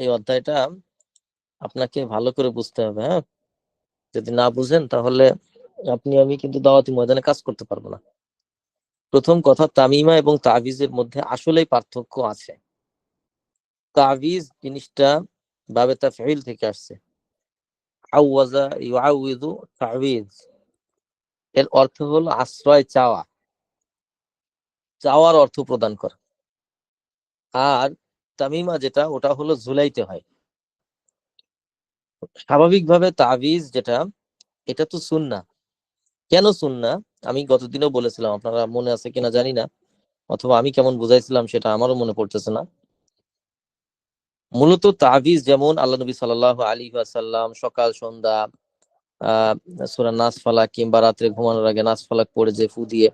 এই অধ্যায়টা আপনাকে ভালো করে বুঝতে হবে। হ্যাঁ, যদি না বুঝেন তাহলে আমি কিন্তু দাওয়াতি ময়দানে কাজ করতে পারবো না। প্রথম কথা, তামিমা এবং তাবিজের মধ্যে আসলেই পার্থক্য আছে। তাবিজ জিনিসটা বাবে তাফঈল থেকে আসছে। আওয়াজা ইউআউযু তাবিজ, এর অর্থ হলো আশ্রয় চাওয়া, চাওয়ার অর্থ প্রদান করা। আর তামিমা যেটা, ওটা হলো ঝুলাইতে হয়। স্বাভাবিকভাবে তাবিজ যেটা, এটা তো সুন্নাহ। কেন সুন্নাহ? আমি গতদিনও বলেছিলাম, আপনারা মনে আছে কিনা জানি না, অথবা আমি কেমন বুঝাইছিলাম সেটা আমারও মনে পড়তেছে না। মূলত তাবিজ যেমন আল্লাহ নবী সাল্লাল্লাহু আলাইহি ওয়াসাল্লাম সকাল সন্ধ্যা সূরা নাস ফালাক কিংবা রাত্রে ঘুমানোর আগে নাস ফালাক পড়ে যে ফু দিয়ে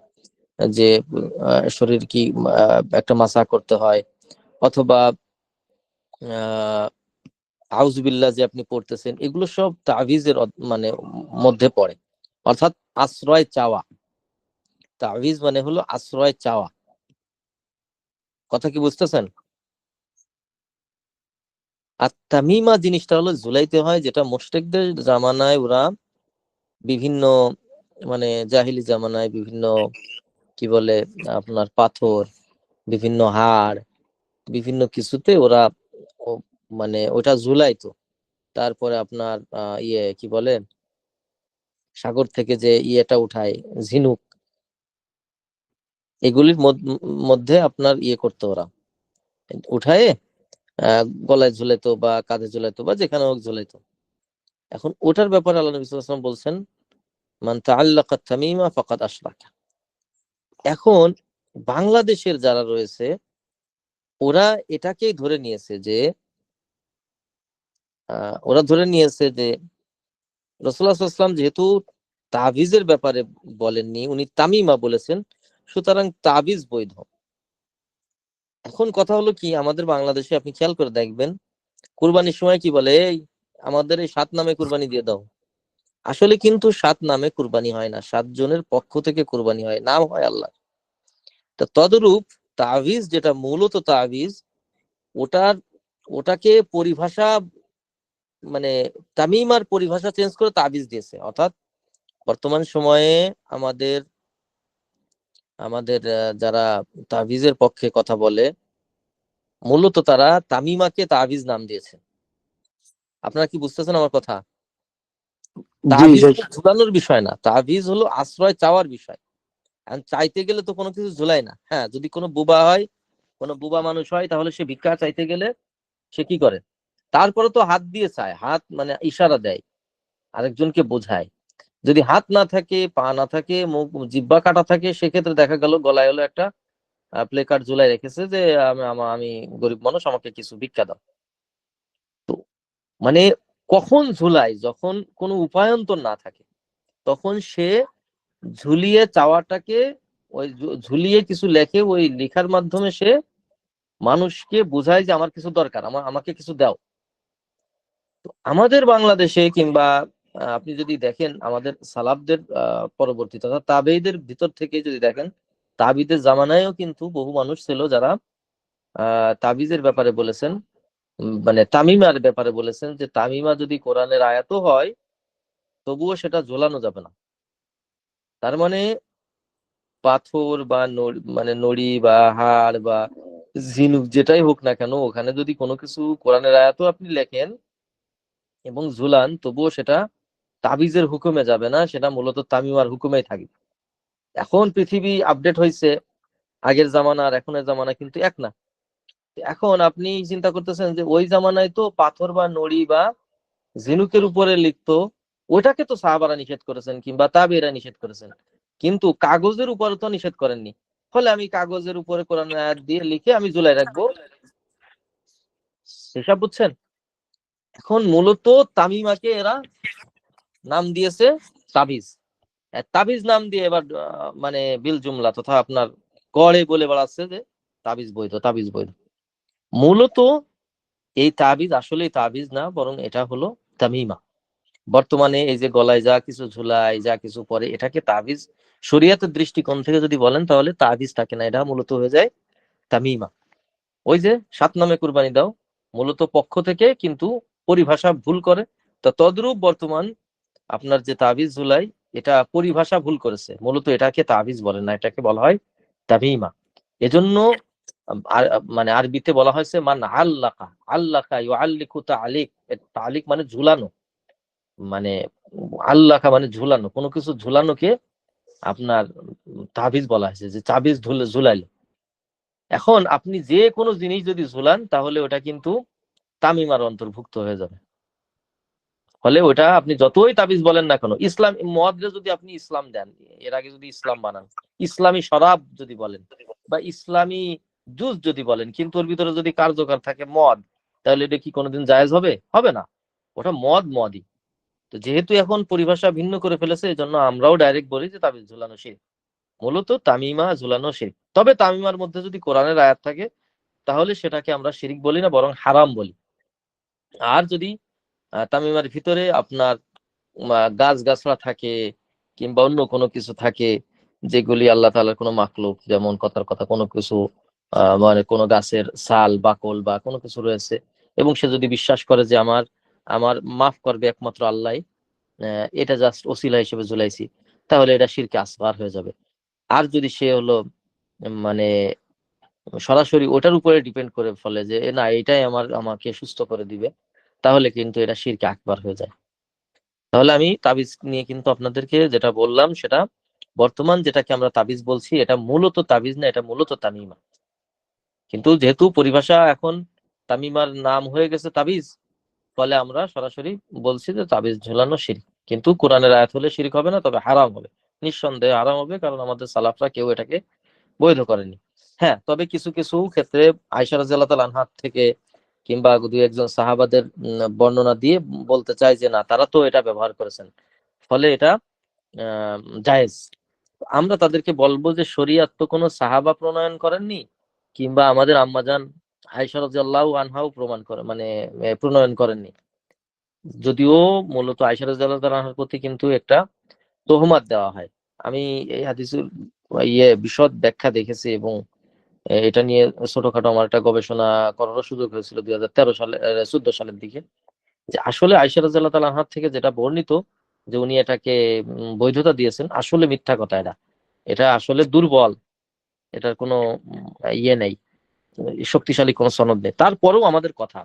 যে শরীর কি একটা মাসা করতে হয়, অথবা আউযুবিল্লাহ যে আপনি পড়তেছেন, এগুলো সব তাবিজের মানে মধ্যে পড়ে, অর্থাৎ আশ্রয় চাওয়া। তাবিজ মানে হলো আশ্রয় চাওয়া। কথা কি বুঝতেছেন? আর তামিমা জিনিসটা হলো ঝুলাইতে হয়, যেটা মুশরিকদের জামানায় ওরা বিভিন্ন মানে জাহিলি জামানায় বিভিন্ন কি বলে আপনার পাথর, বিভিন্ন হাড়, বিভিন্ন কিছুতে ওরা মানে ওটা ঝুলাইতো। তারপরে আপনার কি বলে, সাগর থেকে যে ইয়েটা উঠায়, ঝিনুক, এগুলির মধ্যে আপনার করতো ওরা, উঠায়ে গলায় ঝুলাইতো বা কাঁধে ঝুলাইতো বা যেখানে হোক ঝুলাইতো। এখন ওটার ব্যাপারে আল্লাহ নবী সাল্লাল্লাহু আলাইহি ওয়াসাল্লাম বলছেন, মান তাআল্লাকা তামিমা ফাকাদ আশরাকা। এখন বাংলাদেশের যারা রয়েছে ওরা এটাকেই ধরে নিয়েছে যে রাসূলুল্লাহ সাল্লাল্লাহু আলাইহি ওয়াসাল্লাম যেহেতু তাবিজের ব্যাপারে বলেননি, উনি তামিমা বলেছেন, সুতরাং তাবিজ বৈধ। এখন কথা হলো কি, আমাদের বাংলাদেশে আপনি খেয়াল করে দেখবেন কুরবানির সময় কি বলে, এই আমাদের এই 7 নামে কুরবানি দিয়ে দাও। আসলে কিন্তু 7 নামে কুরবানি হয় না, 7 জনের পক্ষ থেকে কুরবানি হয়, নাম হয় আল্লাহ। তা তদরূপ তাবিজ যেটা মূলত তাবিজ, ওটার ওটাকে পরিভাষা মানে তামিমার পরিভাষা চেঞ্জ করে তাবিজ দিয়েছে। অর্থাৎ বর্তমান সময়ে আমাদের আমাদের যারা তাবিজের পক্ষে কথা বলে, মূলত তারা তামিমাকে তাবিজ নাম দিয়েছে। আপনারা কি বুঝতেছেন আমার কথা? জি তাবিজ শেখ। ঝুলানোর বিষয় না, তাবিজ হলো আশ্রয় চাওয়ার বিষয়। চাইতে গেলে তো কোনো কিছু ঝুলায় না। হ্যাঁ, যদি কোনো বুবা হয়, কোনো বুবা মানুষ হয়, তাহলে সে ভিক্ষা চাইতে গেলে সে কি করে, তারপরে তো হাত দিয়ে চায়, হাত মানে ইশারা দেয়, আরেকজনকে বোঝায়। যদি হাত না থাকে, পা না থাকে, মুখ জিহ্বা কাটা থাকে, সেক্ষেত্রে দেখা গেল গলায় হলো একটা প্লে কার্ড ঝুলাই রেখেছে যে আমি গরিব মানুষ, আমাকে কিছু ভিক্ষা দাও। তো মানে কখন ঝুলাই, যখন কোনো উপায়ন্তর না থাকে, তখন সে ঝুলিয়ে চাওয়াটাকে, ওই ঝুলিয়ে কিছু লেখে, ওই লেখার মাধ্যমে সে মানুষকে বোঝায় যে আমার কিছু দরকার, আমাকে কিছু দাও। তো আমাদের বাংলাদেশে কিংবা আপনি যদি দেখেন আমাদের সালাফদের পরবর্তী তথা তাবেঈদের ভিতর থেকে যদি দেখেন, তাবিদের জামানায়ও কিন্তু বহু মানুষ ছিল যারা তাবিজের ব্যাপারে বলেছেন, মানে তামিমার ব্যাপারে বলেছেন যে তামিমা যদি কোরআনের আয়াতও হয় তবুও সেটা ঝোলানো যাবে না। তার মানে পাথর বা মানে নড়ি বা হাড় বা ঝিনুক যেটাই হোক না কেন, ওখানে যদি কোনো কিছু কোরআনের আয়াতও আপনি লেখেন এবং ঝুলান, তবুও সেটা তাবিজের হুকুমে যাবে না, সেটা মূলত তামিমার হুকুমেই থাকবে। এখন পৃথিবী আপডেট হয়েছে, আগের জামানা আর এখনের জামানা কিন্তু এক না। এখন আপনি চিন্তা করতেছেন যে ওই জামানায় তো পাথর বা নড়ি বা ঝিনুকের উপরে লিখতো, ওটাকে তো সাহাবারা নিষেধ করেছেন কিংবা তাবেঈরা নিষেধ করেছেন, কিন্তু কাগজের উপরে তো নিষেধ করেননি। ফলে আমি কাগজের উপরে কোরআনের আয়াত দিয়ে লিখে আমি ঝুলাই রাখবো, হিসাব বুঝছেন? এখন মূলত তামিমাকে এরা নাম দিয়েছে তাবিজ। তাবিজ নাম দিয়ে এবার মানে বিল জুমলা তথা আপনার গড়ে বলে বেড়াচ্ছে যে তাবিজ বৈধ, তাবিজ বৈধ। মূলত এই তাবিজ আসলে তাবিজ না, বরং এটা হলো তামিমা। বর্তমানে এই যে গলায় যা কিছু ঝুলায়, যা কিছু পরে, এটাকে তাবিজ শরীয়তের দৃষ্টিকোণ থেকে যদি বলেন তাহলে তাবিজ থাকে না, এটা মূলত হয়ে যায় তামিমা। ওই যে 7 নামে কুরবানি দাও, মূলত পক্ষ থেকে কিন্তু পরিভাষা ভুল করে। তো তদ্রূপ বর্তমান আপনার যে তাবিজ ঝুলাই, এটা পরিভাষা ভুল করেছে, মূলত এটাকে তাবিজ বলে না, এটাকে বলা হয় তামিমা। এজন্য মানে আরবিতে বলা হয়েছে মান আল্লাকা, আল্লাকা ইউআল্লিকু তাআলিক, তাআলিক মানে ঝুলানো, মানে আল্লাকা মানে ঝুলানো, কোনো কিছু ঝুলানোকে আপনার তাবিজ বলা হয়েছে, যে তাবিজ ঝুলাইলো। এখন আপনি যে কোনো জিনিস যদি ঝুলান তাহলে ওটা কিন্তু তামিমার অন্তর্ভুক্ত হয়ে যাবে। ফলে ওটা আপনি যতই তাবিজ বলেন না কেন, ইসলাম মদরে যদি আপনি ইসলাম দেন, এর আগে যদি ইসলাম বানান, ইসলামী শরাব যদি বলেন বা ইসলামী জুস যদি বলেন, কিন্তু ওর ভিতরে যদি কার্যকর থাকে মদ, তাহলে এটা কি কোনোদিন জায়েজ হবে? হবে না। ওটা মদই। তো যেহেতু এখন পরিভাষা ভিন্ন করে ফেলেছে, এই জন্য আমরাও ডাইরেক্ট বলি যে তাবিজ ঝুলানো শিরক। মূলত তামিমা ঝুলানো শিরক। তবে তামিমার মধ্যে যদি কোরআনের আয়াত থাকে তাহলে সেটাকে আমরা শিরিক বলি না, বরং হারাম বলি। আর যদি তামিমার ভিতরে আপনার গাছ গাছড়া থাকে কিংবা অন্য কোনো কিছু থাকে যেগুলি আল্লাহ তাআলার কোনো মাখলুক, যেমন কথার কথা কোনো কিছু মানে কোনো গাছের ছাল বাকল বা কোনো কিছু রয়েছে, এবং সে যদি বিশ্বাস করে যে আমার আমার মাফ করবে একমাত্র আল্লাহ, এটা জাস্ট ওসিলা হিসেবে ঝুলাইছি, তাহলে এটা শিরকে আসগার হয়ে যাবে। আর যদি সে হলো মানে সরাসরি ওটার উপরে ডিপেন্ড করে ফলে যে না এটাই আমাকে সুস্থ করে দিবে, তাহলে কিন্তু এটা শিরকে আকবার হয়ে যায়। তাহলে আমি তাবিজ নিয়ে কিন্তু আপনাদেরকে যেটা বললাম, সেটা বর্তমান যেটাকে আমরা তাবিজ বলছি, এটা মূলত তাবিজ না, এটা মূলত তামিমা। কিন্তু যেহেতু পরিভাষা এখন তামিমার নাম হয়ে গেছে তাবিজ, ফলে আমরা সরাসরি বলছি যে তাবিজ ঝোলানো শিরক। কিন্তু কোরআনের আয়াত হলে শিরক হবে না, তবে হারাম হবে, নিঃসন্দেহে হারাম হবে, কারণ আমাদের সালাফরা কেউ এটাকে বৈধ করেনি। হ্যাঁ, তবে কিছু কিছু ক্ষেত্রে আয়েশা রাদিয়াল্লাহু তাআলা আনহা থেকে কিংবা দুই একজন সাহাবাদের বর্ণনা দিয়ে বলতে চাই যে না, তারা তো এটা ব্যবহার করেছেন, ফলে এটা জায়েজ। আমরা তাদেরকে বলবো যে শরীয়ত তো কোনো সাহাবা প্রণয়ন করেননি, কিংবা আমাদের আম্মাজান আয়েশা রাদিয়াল্লাহু আনহাও প্রমাণ করে মানে প্রণয়ন করেননি। যদিও মূলত আয়েশা রাদিয়াল্লাহু তাআলা আনহার প্রতি কিন্তু একটা তোহমাত দেওয়া হয়। আমি এই হাদিসের বিশদ ব্যাখ্যা দেখেছি, এবং এটা নিয়ে ছোটখাটো আমার একটা গবেষণা করারও সুযোগ হয়েছিল 2013 সালে 14 সালের দিকে, যে আসলে আয়েশা রাদিয়াল্লাহু তাআলা আনহা থেকে যেটা বর্ণিত যে উনি এটাকে বৈধতা দিয়েছেন, আসলে মিথ্যা কথা। এটা এটা আসলে দুর্বল, এটার কোনো নেই, শক্তিশালী কোনো সনদ নেই। তারপরেও আমাদের কথা,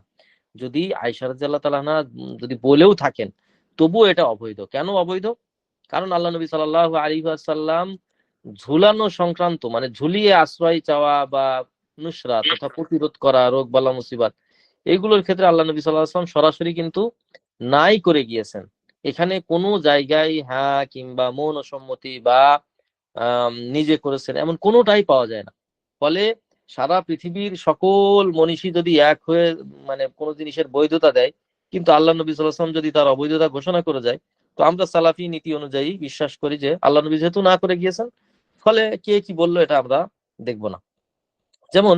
যদি আয়েশা রাদিয়াল্লাহু তাআলা আনহা যদি বলেও থাকেন, তবুও এটা অবৈধ। কেন অবৈধ? কারণ আল্লাহ নবী সাল্লাল্লাহু আলাইহি ওয়াসাল্লাম ঝুলানো সংক্রান্ত মানে ঝুলিয়ে আশ্রয় চাওয়া বা নুসরাত তথা প্রতিরোধ করা রোগ বালা মুসিবত, এইগুলোর ক্ষেত্রে আল্লাহ নবী সাল্লাল্লাহু আলাইহি ওয়াসাল্লাম সরাসরি কিন্তু নাই করে গিয়েছেন। এখানে কোনো জায়গায় হ্যাঁ কিংবা মৌন সম্মতি বা নিজে করেছেন এমন কোনোটাই পাওয়া যায় না। ফলে সারা পৃথিবীর সকল মনীষী যদি এক হয়ে মানে কোনো জিনিসের বৈধতা দেয়, কিন্তু আল্লাহ নবী সাল্লাল্লাহু আলাইহি ওয়াসাল্লাম যদি তার অবৈধতা ঘোষণা করে যায়, তো আমরা সালাফি নীতি অনুযায়ী বিশ্বাস করি যে আল্লাহ নবী যেহেতু না করে গিয়েছেন, ফলে কে কি বললো এটা আমরা দেখবো না। যেমন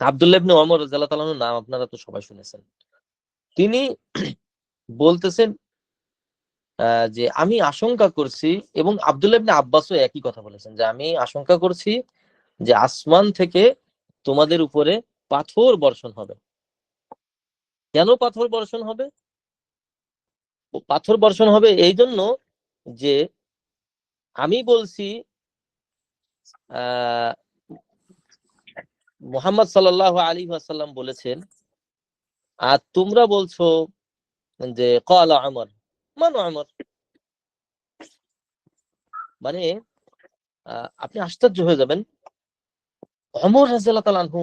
আব্দুল্লাহ ইবনে ওমর রাদিয়াল্লাহু তাআলার নাম আপনারা তো সবাই শুনেছেন। তিনি বলতেছেন যে আমি আশঙ্কা করছি, এবং আব্দুল্লাহ ইবনে আব্বাসও একই কথা বলেছেন, যে আমি আশঙ্কা করছি যে আসমান থেকে তোমাদের উপরে পাথর বর্ষণ হবে। কেন পাথর বর্ষণ হবে? পাথর বর্ষণ হবে এই জন্য যে আমি বলছি আহ মুহাম্মদ সাল্লাল্লাহু আলাইহি ওয়াসাল্লাম বলেছেন, আর তোমরা বলছো যে ক্বালা উমর। মানে উমর মানে আপনি আশ্চর্য হয়ে যাবেন, ওমর রাদিয়াল্লাহু তাআলা আনহু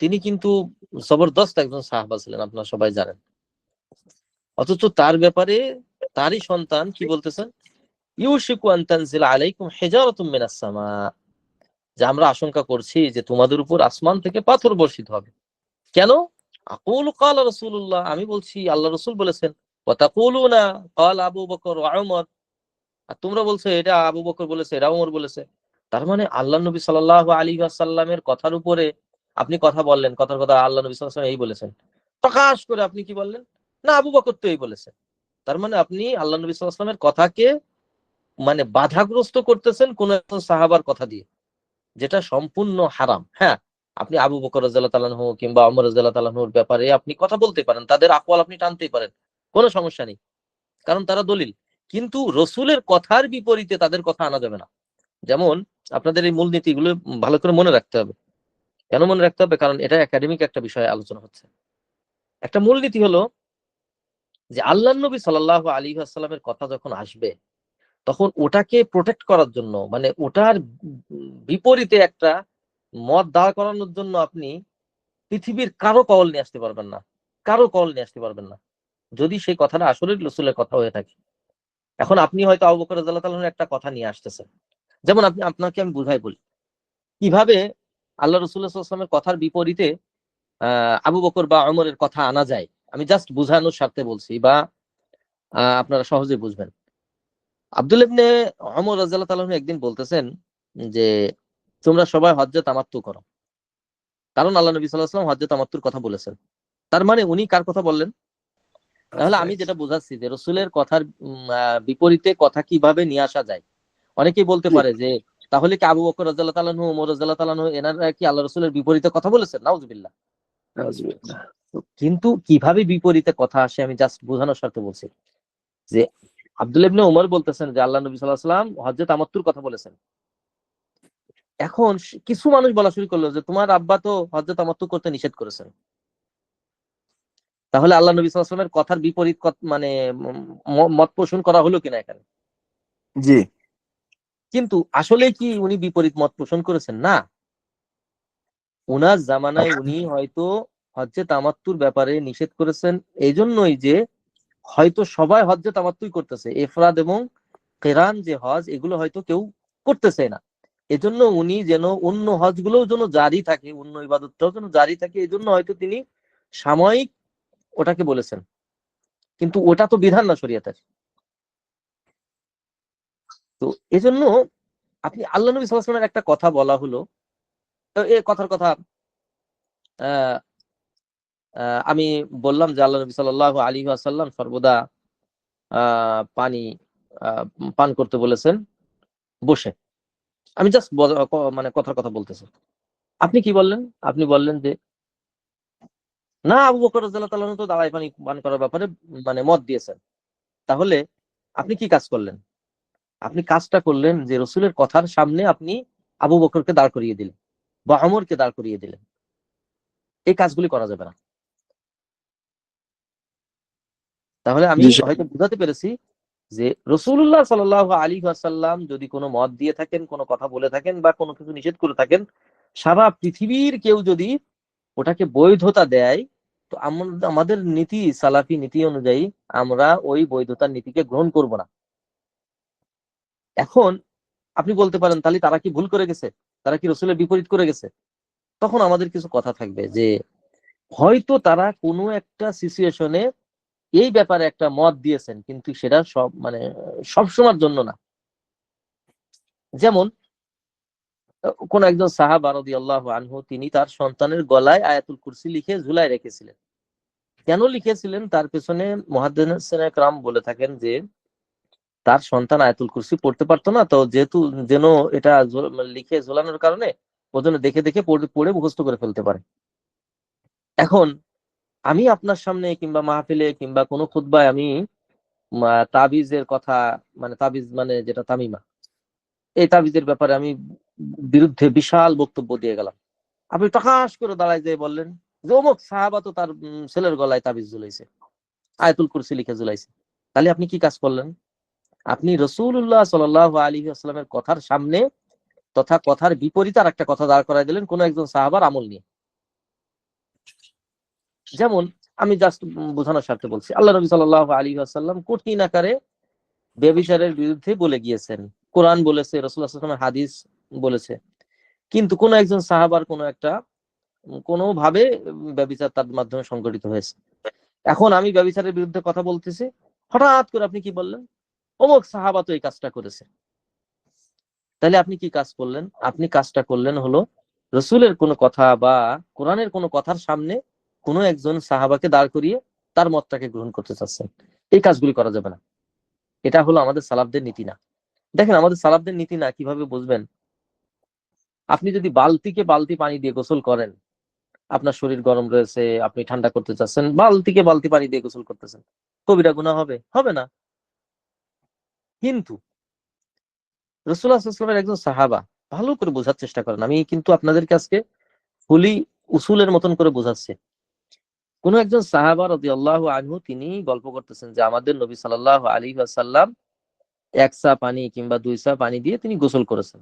তিনি কিন্তু জবরদস্ত একজন সাহাবা ছিলেন, আপনারা সবাই জানেন। অথচ তার ব্যাপারে তারই সন্তান কি বলতেছেন, ইউশিকু আন তানজিলা আলাইকুম হিজারাতুম মিনাস সামা, যে আমরা আশঙ্কা করছি যে তোমাদের উপর আসমান থেকে পাথর বর্ষিত হবে। কেন? আকুলু ক্বালা রাসূলুল্লাহ, আমি বলছি আল্লাহ রাসূল বলেছেন। ওয়া তাকুলুনা ক্বালা আবু বকর ওয়া উমর, আর তোমরা বলছো এটা আবু বকর বলেছে, এটা ওমর বলেছে। তার মানে আল্লাহ নবী সাল্লাল্লাহু আলাইহি ওয়াসাল্লামের কথার উপরে আপনি কথা বললেন, কথার কথা আল্লাহ নবী সাল্লাল্লাহু আলাইহি ওয়াসাল্লাম এই বলেছেন, প্রকাশ করে আপনি কি বললেন, না আবু বকর তো এই বলেছে। তার মানে আপনি আল্লাহ নবী সাল্লাল্লাহু আলাইহি ওয়াসাল্লামের কথাকে মানে বাধাগ্রস্ত করতেছেন কোন একজন সাহাবার কথা দিয়ে, যেটা সম্পূর্ণ হারাম। হ্যাঁ, আপনি আবু বকর রাদিয়াল্লাহু তাআলা আনহু কিংবা ওমর রাদিয়াল্লাহু তাআলা আনহুর ব্যাপারে আপনি কথা বলতে পারেন, তাদের আকওয়াল আপনি টানতেই পারেন, কোনো সমস্যা নেই, কারণ তারা দলিল। কিন্তু রসুলের কথার বিপরীতে তাদের কথা আনা যাবে না। যেমন আপনাদের এই মূলনীতিগুলো ভালো করে মনে রাখতে হবে। কেন মনে রাখতে হবে? কারণ এটা একাডেমিক একটা বিষয়ে আলোচনা হচ্ছে। একটা মূলনীতি হলো যে আল্লাহর নবী সাল্লাল্লাহু আলাইহি ওয়াসাল্লামের কথা যখন আসবে, তখন ওটাকে প্রোটেক্ট করার জন্য, মানে ওটার বিপরীতে একটা মত দাঁড় করানোর জন্য আপনি পৃথিবীর কারো কওল নিয়ে আসতে পারবেন না, কারো কওল নিয়ে আসতে পারবেন না, যদি সেই কথাটা আসলে রসুলের কথা হয়ে থাকে। এখন আপনি হয়তো আবু বকর রাদিয়াল্লাহু তাআলা আনহুর একটা কথা নিয়ে আসতেছেন, যেমন আপনাকে আমি বুঝাই বলি কিভাবে আল্লাহ রাসূলুল্লাহ সাল্লাল্লাহু আলাইহি ওয়াসাল্লামের কথার বিপরীতে আবু বকর বা ওমরের কথা আনা যায়। আমি জাস্ট বুঝানোর স্বার্থে বলছি, বা আপনারা সহজে বুঝবেন। আব্দুল ইবনে ওমর রাদিয়াল্লাহু তাআলা আনহু একদিন বলতেছেন যে তোমরা সবাই হজ্জে তামাত্তু করো, কারণ আল্লাহ নবী সাল্লাল্লাহু আলাইহি ওয়াসাল্লাম হজ্জে তামাত্তুর কথা বলেছেন। তার মানে উনি কার কথা বললেন? তাহলে আমি যেটা বোঝাচ্ছি যে রসুলের কথার বিপরীতে কথা কিভাবে নিয়ে আসা যায়। অনেকেই বলতে পারে যে তাহলে কি আবু বকর রাদিয়াল্লাহু তাআলা আনহু, ওমর রাদিয়াল্লাহু তাআলা আনহু এনারা কি আল্লাহ রসুলের বিপরীতে কথা বলেছেন? নাউজুবিল্লাহ। কিন্তু কিভাবে বিপরীতে কথা আসে আমি জাস্ট বোঝানোর স্বার্থে বলছি যে আব্দুল্লাহ ইবনে ওমর বলতেছেন যে আল্লাহ নবী সাল্লাল্লাহু আলাইহি ওয়াসাল্লাম হজ্জে তামাত্তুর কথা বলেছেন। এখন কিছু মানুষ বলা শুরু করলো যে তোমার আব্বা তো হজ্জে তামাত্তু করতে নিষেধ করেছেন, তাহলে আল্লাহ নবী সাল্লাল্লাহু আলাইহি ওয়াসাল্লামের কথার বিপরীত মানে মত পোষণ করা হলো কিনা এখানে। জি। কিন্তু আসলে কি উনি বিপরীত মত পোষণ করেছেন? না, উনার জামানায় উনি হয়তো হজ্জে তামাত্তুর ব্যাপারে নিষেধ করেছেন এই জন্যই যে হয়তো সবাই হজ্জে তামাত্তুই করতেছে, ইফরাদ এবং কিরান যে হজ এগুলো হয়তো কেউ করতেছে না, এজন্য উনি যেন অন্য হজগুলোও যেন জারি থাকে, অন্য ইবাদতটাও যেন জারি থাকে, এজন্য হয়তো তিনি সাময়িক ওটাকে বলেছেন, কিন্তু ওটা তো বিধান না শরীয়তের। তো এজন্য আপনি আল্লাহ নবী সাল্লাল্লাহু আলাইহি ওয়াসাল্লামের একটা কথা বলা হলো, এই কথার কথা আমি বললাম যে আল্লাহ নবী সাল্লাল্লাহু আলাইহি ওয়াসাল্লাম সর্বদা পানি পান করতে বলেছেন বসে। আমি জাস্ট মানে কথার কথা বলতেছি। আপনি কি বললেন? আপনি বললেন যে না, আবু বকর রাদিয়াল্লাহু তাআলা তো দাঁড়ায় পানি পান করার ব্যাপারে মানে মত দিয়েছেন। তাহলে আপনি কি কাজ করলেন? আপনি কাজটা করলেন যে রসুলের কথার সামনে আপনি আবু বকরকে দাঁড় করিয়ে দিলেন বা ওমরকে দাঁড় করিয়ে দিলেন। এই কাজগুলি করা যাবে না। তাহলে আমি জি হয়তো বুঝাতে পেরেছি যে রাসূলুল্লাহ সাল্লাল্লাহু আলাইহি ওয়াসাল্লাম যদি কোনো মত দিয়ে থাকেন, কোনো কথা বলে থাকেন বা কোনো কিছু নিষেধ করে থাকেন, সারা পৃথিবীর কেউ যদি ওটাকে বৈধতা দেয়, তো আমাদের নীতি, সালাফি নীতি অনুযায়ী আমরা ওই বৈধতার নীতিকে গ্রহণ করব না। এখন আপনি বলতে পারেন তাহলে তারা কি ভুল করে গেছে, তারা কি রসুলের বিপরীত করে গেছে? তখন আমাদের কিছু কথা থাকবে যে হয়তো তারা কোনো একটা সিচুয়েশনে এই ব্যাপারে একটা মত দিয়েছেন, কিন্তু সেটা সব মানে সব সময়ের জন্য না। যেমন কোন একজন সাহাবা রাদিয়াল্লাহু আনহু তিনি তার সন্তানের গলায় আয়াতুল কুরসি লিখে ঝুলায় রেখেছিলেন। কেন লিখেছিলেন তার পেছনে মুহাদ্দিসিনে কেরাম বলে থাকেন যে তার সন্তান আয়াতুল কুরসি পড়তে পারতো না, তো যেহেতু যেন এটা লিখে ঝোলানোর কারণে ও যেন দেখে দেখে পড়ে মুখস্থ করে ফেলতে পারে। এখন আমি আপনার সামনে কিংবা মাহফিলে কিংবা কোনো খুতবায় আমি তাবিজের কথা, মানে তাবিজ মানে যেটা তামিমা, এই তাবিজের ব্যাপারে আমি বিরুদ্ধে বিশাল বক্তব্য দিয়ে গেলাম। আপনি টকাশ করে দাঁড়ায় যেয়ে বললেন যে অমুক সাহাবা তো তার ছেলের গলায় তাবিজ ঝুলাইছে, আয়াতুল কুরসি লিখে ঝুলাইছে। তাহলে আপনি কি কাজ করলেন? আপনি রাসূলুল্লাহ সাল্লাল্লাহু আলাইহি ওয়াসাল্লামের কথার সামনে তথা কথার বিপরীতে আর একটা কথা দাঁড় করায় দিলেন কোন একজন সাহাবার আমল নিয়ে। যেমন আমি জাস্ট বোঝানোর স্বার্থে বলছি, আল্লাহ নবী সাল্লাল্লাহু আলাইহি ওয়াসাল্লাম কঠিন আকারে ব্যভিচারের বিরুদ্ধে বলে গিয়েছেন, কোরআন বলেছে, রাসূলুল্লাহ সাল্লাল্লাহু আলাইহি ওয়াসাল্লামের হাদিস বলেছে, কিন্তু কোন একজন সাহাবার কোন একটা কোনোভাবে ব্যভিচার তার মাধ্যমে সংঘটিত হয়েছে। এখন আমি ব্যভিচারের বিরুদ্ধে কথা বলতেছি, হঠাৎ করে আপনি কি বললেন? অমুক সাহাবা তো এই কাজটা করেছে। তাহলে আপনি কি কাজ করলেন? আপনি কাজটা করলেন হলো রসুলের কোনো কথা বা কোরআনের কোনো কথার সামনে কোনো একজন সাহাবাকে দাঁড় করিয়ে তার মতটাকে গ্রহণ করতে চাচ্ছেন। এই কাজগুলি করা যাবে না। এটা হলো আমাদের সালাফদের নীতি না। দেখেন আমাদের সালাফদের নীতি না কিভাবে বুঝবেন? আপনি যদি বালতিকে বালতি পানি দিয়ে গোসল করেন, আপনার শরীর গরম রয়েছে, আপনি ঠান্ডা করতে চাচ্ছেন, বালতিকে বালতি পানি দিয়ে গোসল করতেছেন, কবিরা গুনাহ হবে? হবে না। কিন্তু রাসূলুল্লাহ সাল্লাল্লাহু আলাইহি ওয়াসাল্লামের একজন সাহাবা, ভালো করে বোঝার চেষ্টা করেন, আমি কিন্তু আপনাদেরকে আজকে ফুলি উসুলের মতন করে বোঝাচ্ছি। কোন একজন সাহাবা রাদিয়াল্লাহু আনহু তিনি গল্প করতেছেন যে আমাদের নবী সাল্লাল্লাহু আলাইহি ওয়াসাল্লাম এক সা পানি কিংবা দুই সা পানি দিয়ে তিনি গোসল করেছেন।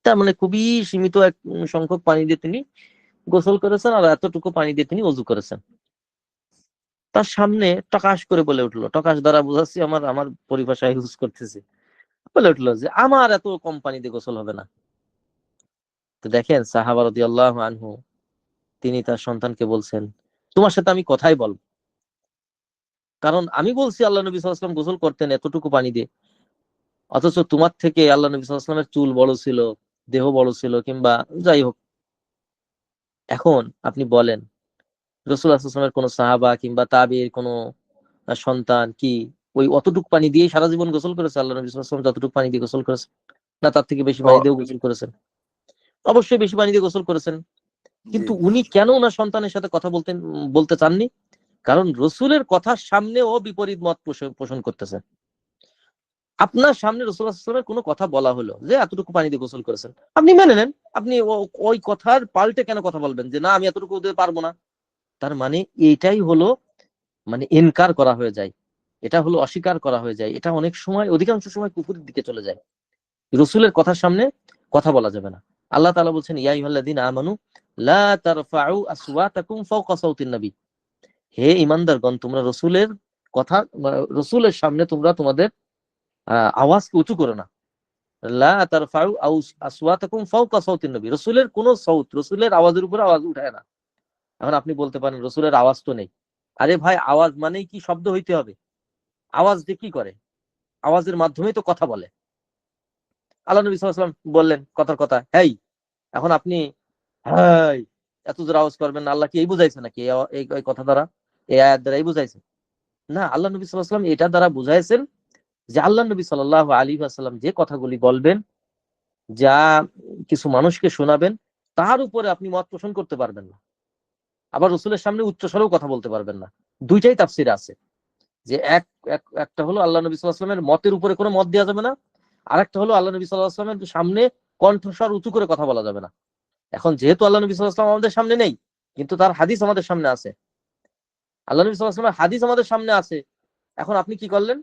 তার মানে খুবই সীমিত এক সংখ্যক পানি দিয়ে তিনি গোসল করেছেন, আর এতটুকু পানি দিয়ে তিনি ওযু করেছেন। তার সামনে টকাশ করে বলে উঠলো, টকাশ দ্বারা বোঝাচ্ছি, আমার আমার পরিভাষা ইউজ করতেছি, বলে উঠলো যে আমার এত কম পানি দিয়ে গোসল হবে না। তো দেখেন সাহাবা রাদিয়াল্লাহু আনহু তিনি তার সন্তানকে বলছেন, তোমার সাথে আমি কথাই বলবো, কারণ আমি বলছি আল্লাহ নবী সাল্লাল্লাহু আলাইহি ওয়াসাল্লাম গোসল করতেন এতটুকু পানি দিয়ে, অথচ তোমার থেকে আল্লাহ নবী সাল্লাল্লাহু আলাইহি ওয়াসাল্লামের চুল বড় ছিল, দেহ বড় ছিল, কিংবা যাই হোক, এখন আপনি বলেন রাসূলুল্লাহ সাল্লাল্লাহু আলাইহি ওয়াসাল্লামের কোন সাহাবা কিংবা তাবিঈর কোন সন্তান কি ওই অতটুকু পানি দিয়ে সারা জীবন গোসল করেছে? আল্লাহ নবী সাল্লাল্লাহু আলাইহি ওয়াসাল্লাম যতটুকু পানি দিয়ে গোসল করেছেন, না তার থেকে বেশি পানি ও, দিয়েও গোসল করেছেন? অবশ্যই বেশি পানি দিয়ে গোসল করেছেন। জি কিন্তু উনি কেন ওনার সন্তানের সাথে কথা বলতে চাননি? কারণ রসুলের কথার সামনে ও বিপরীত মত পোষণ করতেছে। আপনার সামনে রাসূলুল্লাহ সাল্লাল্লাহু আলাইহি ওয়াসাল্লামের কোনো কথা বলা হলো যে এতটুকু পানি দিয়ে গোসল করেছেন, আপনি মেনে নেন, আপনি ওই কথার পাল্টে কেন কথা বলবেন যে না আমি এতটুকু দিতে পারবো না? তার মানে এটাই হলো মানে ইনকার করা হয়ে যায়, এটা হলো অস্বীকার করা হয়ে যায়, এটা অনেক সময় অধিকাংশ সময় কুফরের দিকে চলে যায়। রসুলের কথার সামনে কথা বলা যাবে না। আল্লাহ তাআলা বলছেন ইয়া আইয়ুহাল্লাযীনা আমানু লা তারফাউ আসওয়াতাকুম ফাওকা সাওতিন নবী, হে ঈমানদারগণ তোমরা রসুলের কথা, রসুলের সামনে তোমরা তোমাদের আওয়াজকে উঁচু করো না। লা তারফাউ আসওয়াতাকুম ফাওকা সাওতিন নবী, রসুলের কোন সাউত, রসুলের আওয়াজের উপরে আওয়াজ উঠায় না। এখন আপনি বলতে পারেন রসুলের আওয়াজ তো নেই। আরে ভাই, আওয়াজ মানেই কি শব্দ হইতে হবে? আওয়াজ দিয়ে কি করে? আওয়াজের মাধ্যমেই তো কথা বলে। আল্লাহ নবী সাল্লাল্লাহু আলাইহি ওয়াসাল্লাম বললেন কথার কথা, হেই, এখন আপনি হাই এত জোর আওয়াজ করবেন না, আল্লাহ কি এই বুঝাইছে নাকি? এই কথা দ্বারা, এই আয়াত দ্বারা এই বুঝাইছে? না, আল্লাহ নবী সাল্লাল্লাহু আলাইহি ওয়াসাল্লাম এটা দ্বারা বুঝাইছেন যে আল্লাহ নবী সাল্লাল্লাহু আলাইহি ওয়াসাল্লাম যে কথাগুলি বলবেন, যা কিছু মানুষকে শোনাবেন, তার উপরে আপনি মত পোষণ করতে পারবেন না, আবার রসুলের সামনে উচ্চস্বরেও কথা বলতে পারবেন না। দুইটাই তাফসীরে আছে যে একটা হলো আল্লাহ নবী সাল্লাল্লাহু আলাইহি ওয়াসাল্লামের মতের উপরে কোনো মত দেওয়া যাবে না, আর একটা হলো আল্লাহ নবী সাল্লাল্লাহু আলাইহি ওয়াসাল্লামের সামনে কণ্ঠস্বর উঁচু করে কথা বলা যাবে না। এখন যেহেতু আল্লাহ নবী সাল্লাল্লাহু আলাইহি ওয়াসাল্লাম আমাদের সামনে নেই, কিন্তু তার হাদিস আমাদের সামনে আছে, আল্লাহ নবী সাল্লাল্লাহু আলাইহি ওয়াসাল্লামের হাদিস আমাদের সামনে আছে, এখন আপনি কি করলেন?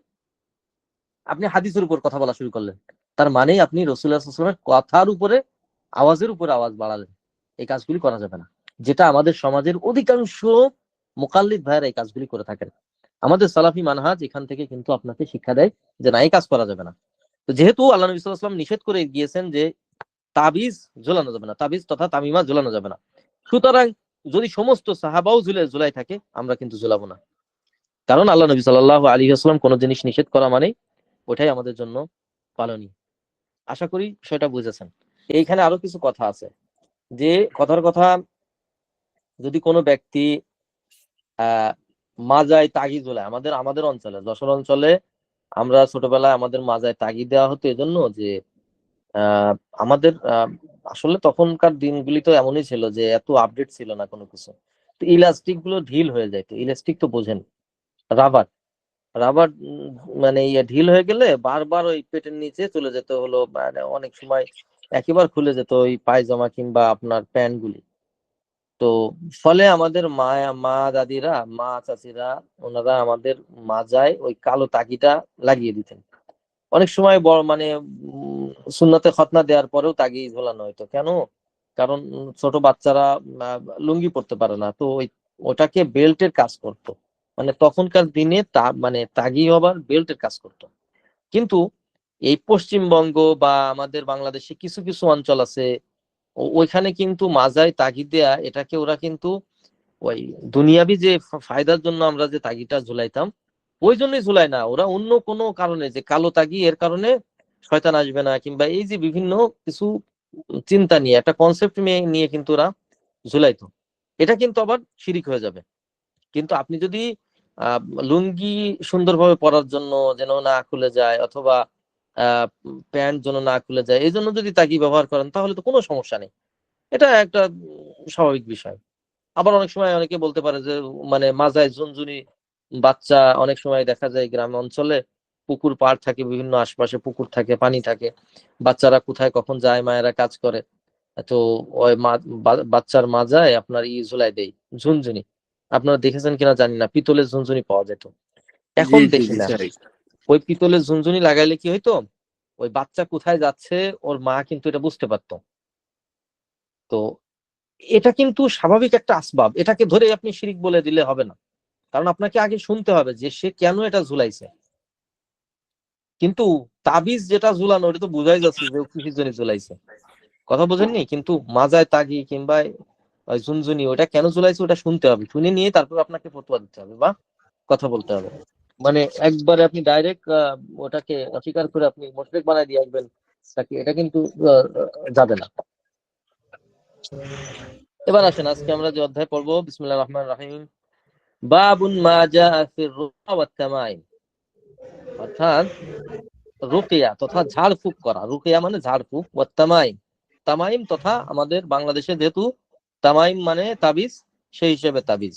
আপনি হাদিসের উপর কথা বলা শুরু করলেন, তার মানে আপনি রাসূলুল্লাহ সাল্লাল্লাহু আলাইহি ওয়াসাল্লামের কথার উপরে, আওয়াজের উপরে আওয়াজ বাড়ালেন। এই কাজগুলি করা যাবে না, যেটা আমাদের সমাজের অধিকাংশ মুকাল্লিদ ভাইয়েরা এই কাজগুলি করে থাকেন। আমাদের সালাফি মানহাজ এখান থেকে কিন্তু আপনাকে শিক্ষা দেয় যে না, এই কাজ করা যাবে না। তো যেহেতু আল্লাহ নবী সাল্লাল্লাহু আলাইহি ওয়াসাল্লাম নিষেধ করে গিয়েছেন যে তাবিজ ঝোলানো যাবে না, তাবিজ তথা তামিমা ঝোলানো যাবে না, সুতরাং যদি সমস্ত সাহাবাও ঝুলাই থাকে, আমরা কিন্তু ঝুলাবো না। কারণ আল্লাহ নবী সাল্লাল্লাহু আলাইহি ওয়াসাল্লাম কোনো জিনিস নিষেধ করা মানে ওটাই আমাদের জন্য পালনীয়। আশা করি বিষয়টা বুঝেছেন। এইখানে আরো কিছু কথা আছে, যে কথার কথা, যদি কোনো ব্যক্তি আহ মাজায় তাগি ঝোলায়, আমাদের আমাদের অঞ্চলে, যশোর অঞ্চলে আমরা ছোটবেলায় আমাদের মাজায় তাগি দেওয়া হতো এজন্য যে আহ আমাদের আসলে তখনকার দিনগুলি তো এমনই ছিল যে এত আপডেট ছিল না কোনো কিছু, তো ইলাস্টিক গুলো ঢিল হয়ে যায়, তো ইলাস্টিক তো বোঝেন, রাবার, রাবার মানে ঢিল হয়ে গেলে বারবার ওই পেটের নিচে চলে যেত, হলো মানে অনেক সময় একেবারে খুলে যেত ওই পায়জামা কিংবা আপনার প্যান্ট গুলি। তো ফলে আমাদের মা দাদিরা, মা চাচিরা, ওনারা আমাদের মাজায় ওই কালো তাগিটা লাগিয়ে দিতেন। অনেক সময় বড় মানে সুন্নতে খতনা দেওয়ার পরেও তাগি ঝোলানো হতো। কেন? কারণ ছোট বাচ্চারা লুঙ্গি পরতে পারে না, তো ওটাকে বেল্টের কাজ করতো, মানে তখনকার দিনে মানে তাগি হবার বেল্টের কাজ করতো। কিন্তু এই পশ্চিমবঙ্গ বা আমাদের বাংলাদেশে কিছু কিছু অঞ্চল আছে, ওইখানে কিন্তু মাজায় তাগি দেয়া এটাকে ওরা কিন্তু ওই দুনিয়াবি যে ফায়দার জন্য আমরা যে তাগিটা ঝুলাইতাম, ওই জন্যই ঝুলাই না, ওরা অন্য কোনো কারণে, যে কালো তাগি এর কারণে শয়তান আসবে না, কিংবা এই যে বিভিন্ন কিছু চিন্তা নিয়ে, একটা কনসেপ্ট নিয়ে কিন্তু ওরা ঝুলাইতো। এটা কিন্তু আবার শিরিক হয়ে যাবে। কিন্তু আপনি যদি লুঙ্গি সুন্দরভাবে পরার জন্য যেন না খুলে যায়, অথবা প্যান্ট যেন না খুলে যায়, এই জন্য যদি তাগি ব্যবহার করেন তাহলে তো কোনো সমস্যা নেই, এটা একটা স্বাভাবিক বিষয়। আবার অনেক সময় অনেকে বলতে পারে যে মানে মাজায় ঝুনঝুনি, বাচ্চা অনেক সময় দেখা যায় গ্রাম অঞ্চলে পুকুর পাড় থাকে, বিভিন্ন আশপাশে পুকুর থাকে, পানি থাকে, বাচ্চারা কোথায় কখন যায়, মায়েরা কাজ করে, তো ওই বাচ্চার মাজায় আপনার ঝুলাই দেয় ঝুনঝুনি। আপনারা দেখেছেন কিনা জানি না, পিতলের ঝুনঝুনি পাওয়া যেত, জি এখন জি দেখি জি না। স্যার। ওই পিতলের ঝুনঝুনি লাগাইলে কি হইতো, ওই বাচ্চা কোথায় যাচ্ছে ওর মা কিন্তু এটা বুঝতে পারতো। তো এটা কিন্তু স্বাভাবিক একটা আসবাব, এটাকে ধরে আপনি শিরিক বলে দিলে হবে না, কারণ আপনাকে আগে শুনতে হবে যে সে কেন এটা ঝুলাইছে। কিন্তু তাবিজ যেটা ঝুলানো ওটা তো বোঝাই যাচ্ছে যে ও কিসের জন্য ঝুলাইছে, কথা বোঝেননি? কিন্তু মাজায় তাগি কিংবা ওই ঝুনঝুনি ওটা কেন ঝুলাইছে ওটা শুনতে হবে, শুনে নিয়ে তারপর আপনাকে ফতোয়া দিতে হবে বা কথা বলতে হবে। মানে একবারে আপনি ডাইরেক্ট ওটাকে অস্বীকার করে আপনি মুশরিক বানাই দিয়ে আসবেন তাকে, এটা কিন্তু যাবে না। এবার আসেন আজকে আমরা যে অধ্যায় পড়বো, বিসমিল্লাহির রহমানির রহিম, বাবুন মা জাআ ফির রুকা ওয়াত তামাইম, অর্থাৎ রুকিয়া তথা ঝাড়ফুঁক করা, রুকিয়া মানে ঝাড়ফুঁক, ওয়াত তামাইম, তামাইম তথা আমাদের বাংলাদেশে যেহেতু তামাইম মানে তাবিজ, সেই হিসেবে তাবিজ,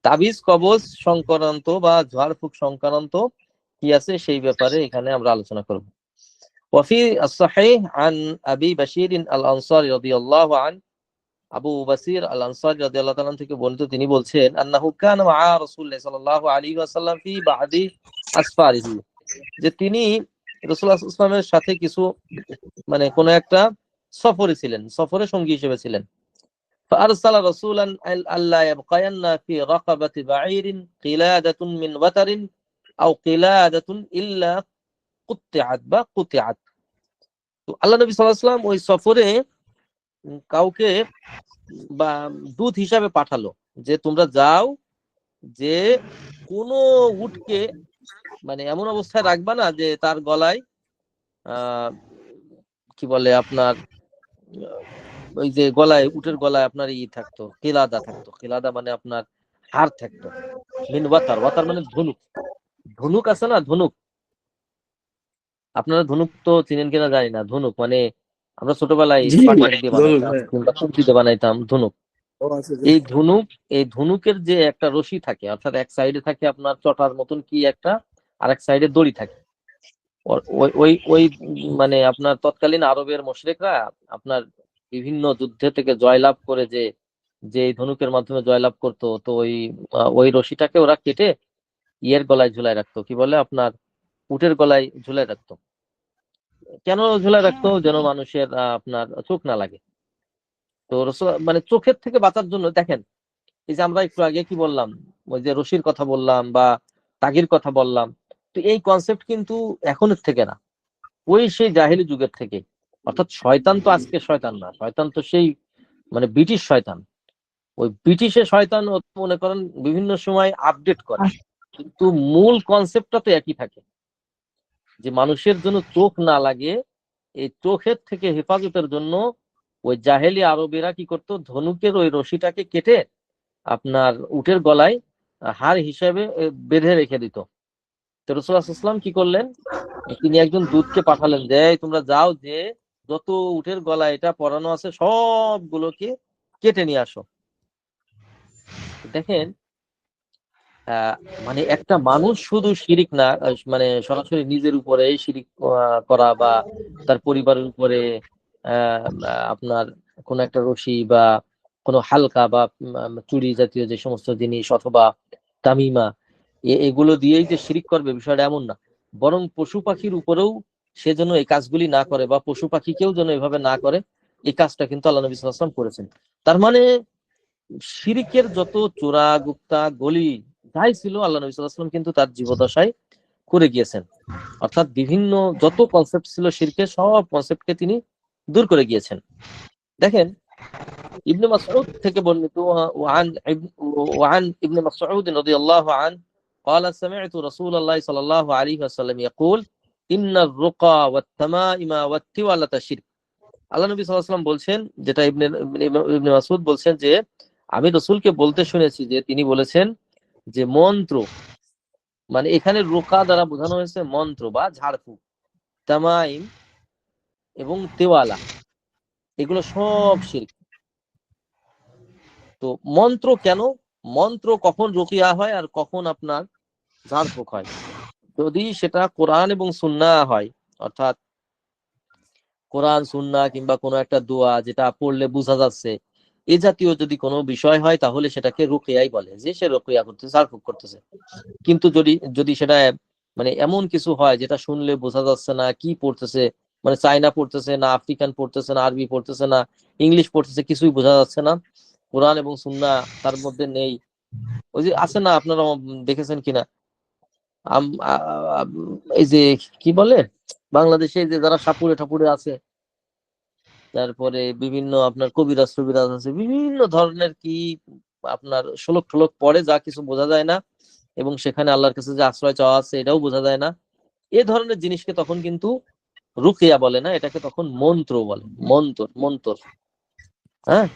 তাবিজ কবজ সংক্রান্ত বা ঝাড়ফুঁক সংক্রান্ত কি আছে সেই ব্যাপারে এখানে আমরা আলোচনা করব। ওয়াফি as-sahih an আবি বাশির আল-আনসারী রাদিয়াল্লাহু আনহু, আবু বাসির আল আনসারী রাদিয়াল্লাহু তাআলা থেকে বর্ণিত, তিনি বলছেন আন্নাহু কানা মা'a রাসূলুল্লাহ সাল্লাল্লাহু আলাইহি ওয়াসাল্লাম ফি বা'দি আসফারিহি, যে তিনি রাসূলুল্লাহ সাল্লাল্লাহু আলাইহি ওয়াসাল্লামের সাথে কিছু মানে কোন একটা সফরে ছিলেন, সফরে সঙ্গী হিসেবে ছিলেন। فأرسل رسولا ألا يبقين في رقبة بعير قلادة من وتر أو قلادة إلا قطعت বা قطعت। তো আল্লাহ নবী সাল্লাল্লাহু আলাইহি ওয়াসাল্লাম ওই সফরে কাউকে বা দূত হিসাবে পাঠালো যে তোমরা যাও, যে কোনো উটকে মানে এমন অবস্থায় রাখবা না যে তার গলায় আহ কি বলে আপনার ওই যে গলায়, উটের গলায় আপনার থাকতো, কিলাদা থাকতো, কিলাদা মানে আপনার হাড় থাকতো, মিন ওয়াতার, ওয়াতার মানে ধনুক, ধনুক আছে না ধনুক, আপনারা ধনুক তো চিনেন কিনা জানি না, ধনুক মানে আমরা ছোটবেলায় জি পাটকেল দিয়ে ধরুন বানাইতাম হ্যাঁ। কিংবা সবজি দিয়ে বানাইতাম ধনুক। ও আচ্ছা আচ্ছা। এই ধনুক, এই ধনুকের যে একটা রশি থাকে, অর্থাৎ এক সাইডে থাকে আপনার চটার মতন কি একটা, আর এক সাইডে দড়ি থাকে। ওই ওই ওই মানে আপনার তৎকালীন আরবের মুশরিকরা আপনার বিভিন্ন যুদ্ধে থেকে জয়লাভ করে যে যে এই ধনুকের মাধ্যমে জয়লাভ করতো, তো ওই রশিটাকে ওরা কেটে ইয়ের গলায় ঝুলায় রাখতো, কি বলে আপনার উটের গলায় ঝুলায় রাখতো। কেন ঝুলায় রাখতো? যেন মানুষের আপনার চোখ না লাগে। তো মানে চোখের থেকে বাঁচার জন্য দেখেন, এই যে আমরা একটু আগে কি বললাম, ওই যে রশির কথা বললাম বা তাগির কথা বললাম, তো এই কনসেপ্ট কিন্তু এখনের থেকে না, ওই সেই জাহেলি যুগের থেকে। অর্থাৎ শয়তান তো আজকে শয়তান না, শয়তান তো সেই মানে ব্রিটিশ শয়তান, ওই ব্রিটিশের শয়তান মনে করেন বিভিন্ন সময় আপডেট করে, কিন্তু মূল কনসেপ্টটা তো একই থাকে, যে মানুষের জন্য চোখ না লাগে, এই চোখের থেকে হেফাজতের জন্য ওই জাহেলি আরবেরা কি করতো, ধনুকের ওই রশিটাকে কেটে আপনার উটের গলায় হাড় হিসেবে বেঁধে রেখে দিত। তো রাসূলুল্লাহ সাল্লাল্লাহু আলাইহি ওয়াসাল্লাম কি করলেন, তিনি একজন দূতকে পাঠালেন যে তোমরা যাও, যে যত উটের গলায় এটা পরানো আছে সবগুলোকে কেটে নিয়ে আসো। দেখেন মানে একটা মানুষ শুধু শিরিক না, মানে সরাসরি নিজের উপরে শিরিক করা বা তার পরিবারের উপরে আপনার কোন একটা রশি বা কোনো হালকা বা চুড়ি জাতীয় যে সমস্ত জিনিস অথবা তামিমা, এগুলো দিয়েই যে শিরিক করবে বিষয়টা এমন না, বরং পশু পাখির উপরেও সে যেন এই কাজগুলি না করে বা পশু পাখিকেও যেন এভাবে না করে, এই কাজটা কিন্তু আল্লাহ নবী সাল্লাল্লাহু আলাইহি ওয়াসাল্লাম করেছেন। তার মানে শিরিকের যত চোরা গুপ্তা গলি যাই ছিল আল্লাহ নবী সাল্লাল্লাহু আলাইহি ওয়াসাল্লাম কিন্তু তার জীবদ্দশায় করে গিয়েছেন। অর্থাৎ বিভিন্ন যত কনসেপ্ট ছিল শিরকের, সব কনসেপ্টকে তিনি দূর করে গিয়েছেন। দেখেন ইবনে মাসউদ থেকে বর্ণিত, ওয়ান ইবনে মাসউদ রাদিয়াল্লাহু আনহু قال سمعت رسول الله صلى الله عليه وسلم يقول إن الرقى والتمائم والتوالة شرك। আল্লাহ নবী সাল্লাল্লাহু আলাইহি ওয়াসাল্লাম বলছেন, যেটা ইবনে মাসউদ বলছেন যে আমি রাসূলকে বলতে শুনেছি যে তিনি বলেছেন যে মন্ত্র, মানে এখানে রোকা দ্বারা বোঝানো হয়েছে মন্ত্র বা ঝাড়ফুঁক, তামাইম এবং তেওয়ালা, এগুলো সব শিরক। তো মন্ত্র কেন, মন্ত্র কখন রুকিয়া হয় আর কখন আপনার ঝাড়ফুঁক হয়? যদি সেটা কোরআন এবং সুন্নাহ হয়, অর্থাৎ কোরআন সুন্নাহ কিংবা কোনো একটা দোয়া যেটা পড়লে বোঝা যাচ্ছে, এ জাতীয় যদি কোনো বিষয় হয়, তাহলে সেটাকে রুকিয়াই বলে, যে সে রুকিয়া করতেছে, ঝাড়ফুঁক করতেছে। কিন্তু যদি যদি সেটা মানে এমন কিছু হয় যেটা শুনলে বোঝা যাচ্ছে না কি পড়তেছে, মানে চায়না পড়তেছে না, আফ্রিকান পড়তেছে না, আরবি পড়তেছে না, ইংলিশ পড়তেছে, কিছুই বোঝা যাচ্ছে না, কোরআন এবং সুন্নাহ তার মধ্যে নেই। ওই যে আছে না, আপনারা দেখেছেন কিনা, এই যে কি বলে, বাংলাদেশে যে যারা সাপুড়ে ঠাকুরে আছে, তারপরে বিভিন্ন আপনার কবিরাজ টবিরাজ আছে, বিভিন্ন ধরনের কি আপনার শোলক ঠোলক পড়ে, যা কিছু বোঝা যায় না, এবং সেখানে আল্লাহর কাছে যে আশ্রয় চাওয়া আছে এটাও বোঝা যায় না। এ ধরনের জিনিসকে তখন কিন্তু রুকিয়া বলে না, এটাকে তখন মন্ত্র বলে, মন্ত্র মন্ত্র। হ্যাঁ,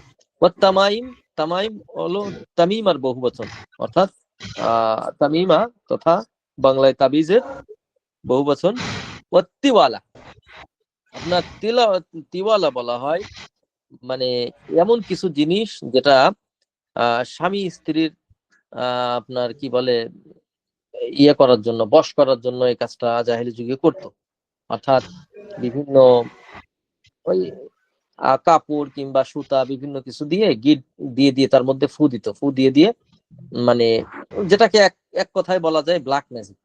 তামাইম, তামাইম হলো তামিমার বহু বচন, অর্থাৎ তামিমা তথা বাংলায় তাবিজের বহু বচন। তিওয়ালা, আপনার তিওয়ালা বলা হয় মানে এমন কিছু জিনিস যেটা স্বামী স্ত্রীর আপনার কি বলে ইয়ে করার জন্য, বশ করার জন্য এই কাজটা জাহেলি যুগে করতো। অর্থাৎ বিভিন্ন ওই কাপড় কিংবা সুতা বিভিন্ন কিছু দিয়ে গিট দিয়ে দিয়ে তার মধ্যে ফু দিত, ফু দিয়ে দিয়ে মানে যেটাকে এক এক কথায় বলা যায় ব্ল্যাক ম্যাজিক।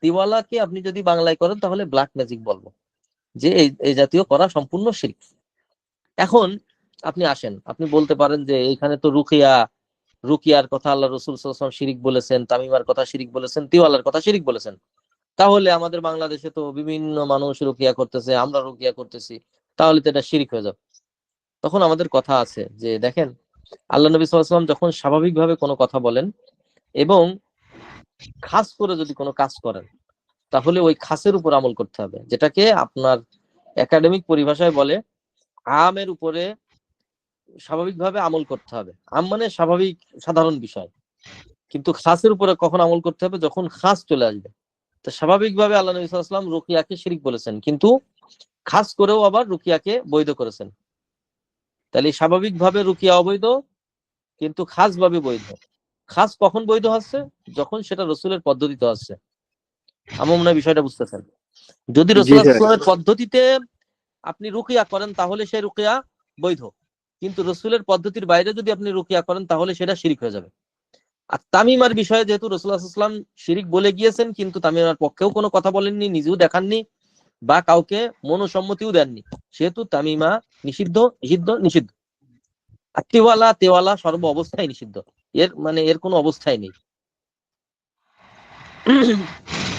তিওয়ালাকে আপনি যদি বাংলায় করেন তাহলে ব্ল্যাক ম্যাজিক বলবো, যে এই জাতীয় করা সম্পূর্ণ শিরক। এখন আপনি আসেন, আপনি বলতে পারেন যে এখানে তো রুকিয়া, রুকিয়ার কথা আল্লাহ রসুল সাল্লাল্লাহু আলাইহি ওয়াসাল্লাম শিরিক বলেছেন, তামিমার কথা শিরিক বলেছেন, তিওয়ালার কথা শিরিক বলেছেন, তাহলে আমাদের বাংলাদেশে তো বিভিন্ন মানুষ রুকিয়া করতেছে, আমরা রুকিয়া করতেছি, তাহলে তো এটা শিরিক হয়ে যাবে। তখন আমাদের কথা আছে যে দেখেন, আল্লাহ নবী সাল্লাল্লাহু আলাইহি ওয়াসাল্লাম যখন স্বাভাবিকভাবে কোনো কথা বলেন এবং খাস করে যদি কোনো কাজ করেন, তাহলে ওই খাসের উপর আমল করতে হবে, যেটাকে আপনার একাডেমিক পরিভাষায় বলে আমের উপরে স্বাভাবিকভাবে আমল করতে হবে। আম মানে স্বাভাবিক সাধারণ বিষয়, কিন্তু খাসের উপরে কখন আমল করতে হবে, যখন খাস চলে আসবে। তো স্বাভাবিকভাবে আল্লাহ নবী সাল্লাল্লাহু আলাইহি ওয়াসাল্লাম রুকিয়াকে শিরক বলেছেন, কিন্তু খাস করেও আবার রুকিয়াকে বৈধ করেছেন। তাহলে স্বাভাবিকভাবে রুকিয়া অবৈধ, কিন্তু খাস ভাবে বৈধ। খাস কখন বৈধ হচ্ছে, যখন সেটা রসুলের পদ্ধতিতে হচ্ছে। আমার মনে হয় বিষয়টা বুঝতেছেন। যদি জি স্যার। রসুলের পদ্ধতিতে আপনি রুকিয়া করেন তাহলে সেই রুকিয়া বৈধ, কিন্তু রসুলের পদ্ধতির বাইরে যদি আপনি রুকিয়া করেন তাহলে সেটা শিরিক হয়ে যাবে। আর তামিমার বিষয়ে যেহেতু রাসূলুল্লাহ সাল্লাল্লাহু আলাইহি ওয়াসাল্লাম শিরিক বলে গিয়েছেন, কিন্তু তামিমার পক্ষেও কোনো কথা বলেননি, নিজেও দেখাননি বা কাউকে মনোসম্মতিও দেননি, সেহেতু তামিমা নিষিদ্ধ, নিষিদ্ধ, নিষিদ্ধ। আর তেওয়ালা, তেওয়ালা সর্ব অবস্থায় নিষিদ্ধ, এর মানে এর কোনো অবস্থায় নেই।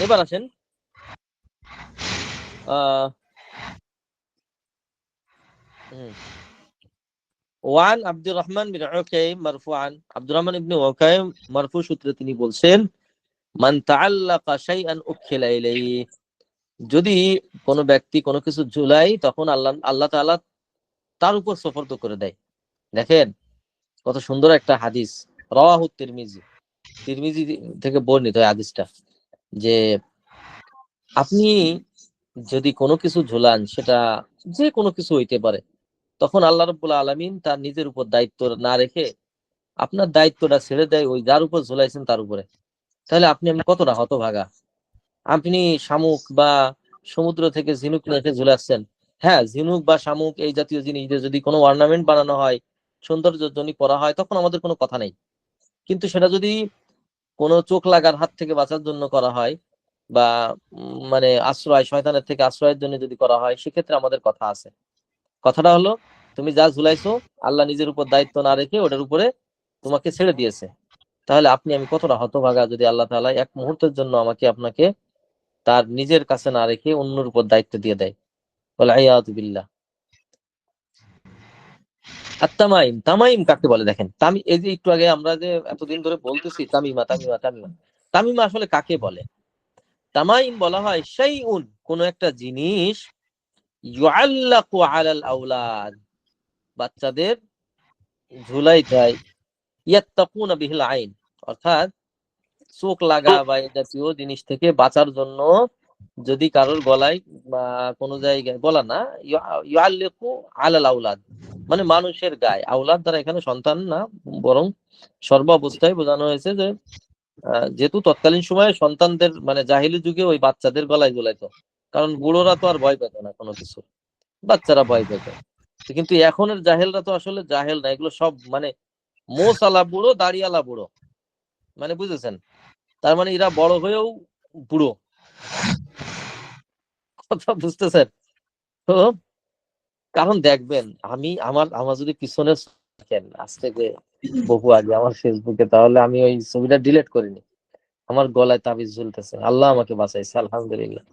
এবার আসেন ওয়ান আব্দুর রহমান বিন উকাইম মারফুআন, আব্দুর রহমান ইবনে উকাইম মারফু সূত্রে তিনি বলছেন, মান তাআল্লাকা শাইআন উখিলা ইলাইহি, যদি কোনো ব্যক্তি কোনো কিছু ঝুলাই, তখন আল্লাহ তাআলা তার উপর সুপর্দ করে দেয়। দেখেন কত সুন্দর একটা হাদিস, রাওয়াহু তিরমিজি, তিরমিজি থেকে বর্ণিত এই হাদিসটা, যে আপনি যদি কোনো কিছু ঝুলান, সেটা যে কোনো কিছু হইতে পারে, তখন আল্লাহ রাব্বুল আলামিন তার নিজের উপর দায়িত্ব না রেখে আপনার দায়িত্বটা ছেড়ে দেয় ওই যার উপর ঝুলাইছেন তার উপরে। তাহলে আপনি কতটা হতভাগা। আপনি শামুক বা সমুদ্র থেকে ঝিনুক রেখে ঝুলাচ্ছেন। হ্যাঁ, ঝিনুক বা শামুক এই জাতীয় জিনিস দিয়ে যদি কোনো অর্নামেন্ট বানানো হয়, সৌন্দর্যের জন্য করা হয়, তখন আমাদের কোনো কথা নেই। কিন্তু সেটা যদি কোনো চোখ লাগার হাত থেকে বাঁচার জন্য করা হয়, বা মানে আশ্রয়, শয়তানের থেকে আশ্রয়ের জন্য যদি করা হয়, সেক্ষেত্রে আমাদের কথা আছে। কথাটা হলো, তুমি যা ঝুলাইছো আল্লাহ নিজের উপর দায়িত্ব না রেখে ওটার উপরে তোমাকে ছেড়ে দিয়েছে। তাহলে আপনি আমি কতটা হতভাগা, যদি আল্লাহ তাআলা এক মুহূর্তের জন্য আমাকে আপনাকে তার নিজের কাছে না রেখে অন্যের উপর দায়িত্ব দিয়ে দেয়। ওয়াল বিল্লাহ। আর তামাইম, তামাইম কাকে বলে দেখেন, এই যে একটু আগে আমরা যে এতদিন ধরে বলতেছি তামিমা তামিমা তামিমা, তামিমা আসলে কাকে বলে? তামাইম বলা হয় শাইউন, কোন একটা জিনিস, ইউআল্লাকু আলাল আওলাদ, বাচ্চাদের ঝুলাই দেয়, ইয়াত্তাকুনা বিহিল আইন, অর্থাৎ চোখ লাগা বা এই জাতীয় জিনিস থেকে বাঁচার জন্য যদি কারোর গলায় বা কোনো জায়গায়, গলা না, ইয়াল্লিকু আলাল আউলাদ, মানে মানুষের গায়ে, আউলাদ দ্বারা এখানে সন্তান না, বরং সর্বাবস্থায় বোঝানো হয়েছে যে যেহেতু তৎকালীন সময়ে সন্তানদের মানে জাহিলি যুগে ওই বাচ্চাদের গলায় ঝুলাইতো, কারণ বুড়োরা তো আর ভয় পেত না কোনো কিছু, বাচ্চারা ভয় পেত। কিন্তু এখনের জাহেলরা তো আসলে জাহেল না, এগুলো সব মানে মোসালা বুড়ো, দাড়িয়ালা বুড়ো, মানে বুঝেছেন, তার মানে এরা বড় হয়েও বুড়ো, কথা বুঝতেছেন তো? কারণ দেখবেন, আমার আমার যদি পিছনে দেখেন আজ থেকে বহু আগে আমার ফেসবুকে, তাহলে আমি ওই ছবিটা ডিলিট করিনি। আমার গলায় তাবিজ ঝুলতেছে, আল্লাহ আমাকে বাঁচাইছে, আলহামদুলিল্লাহ।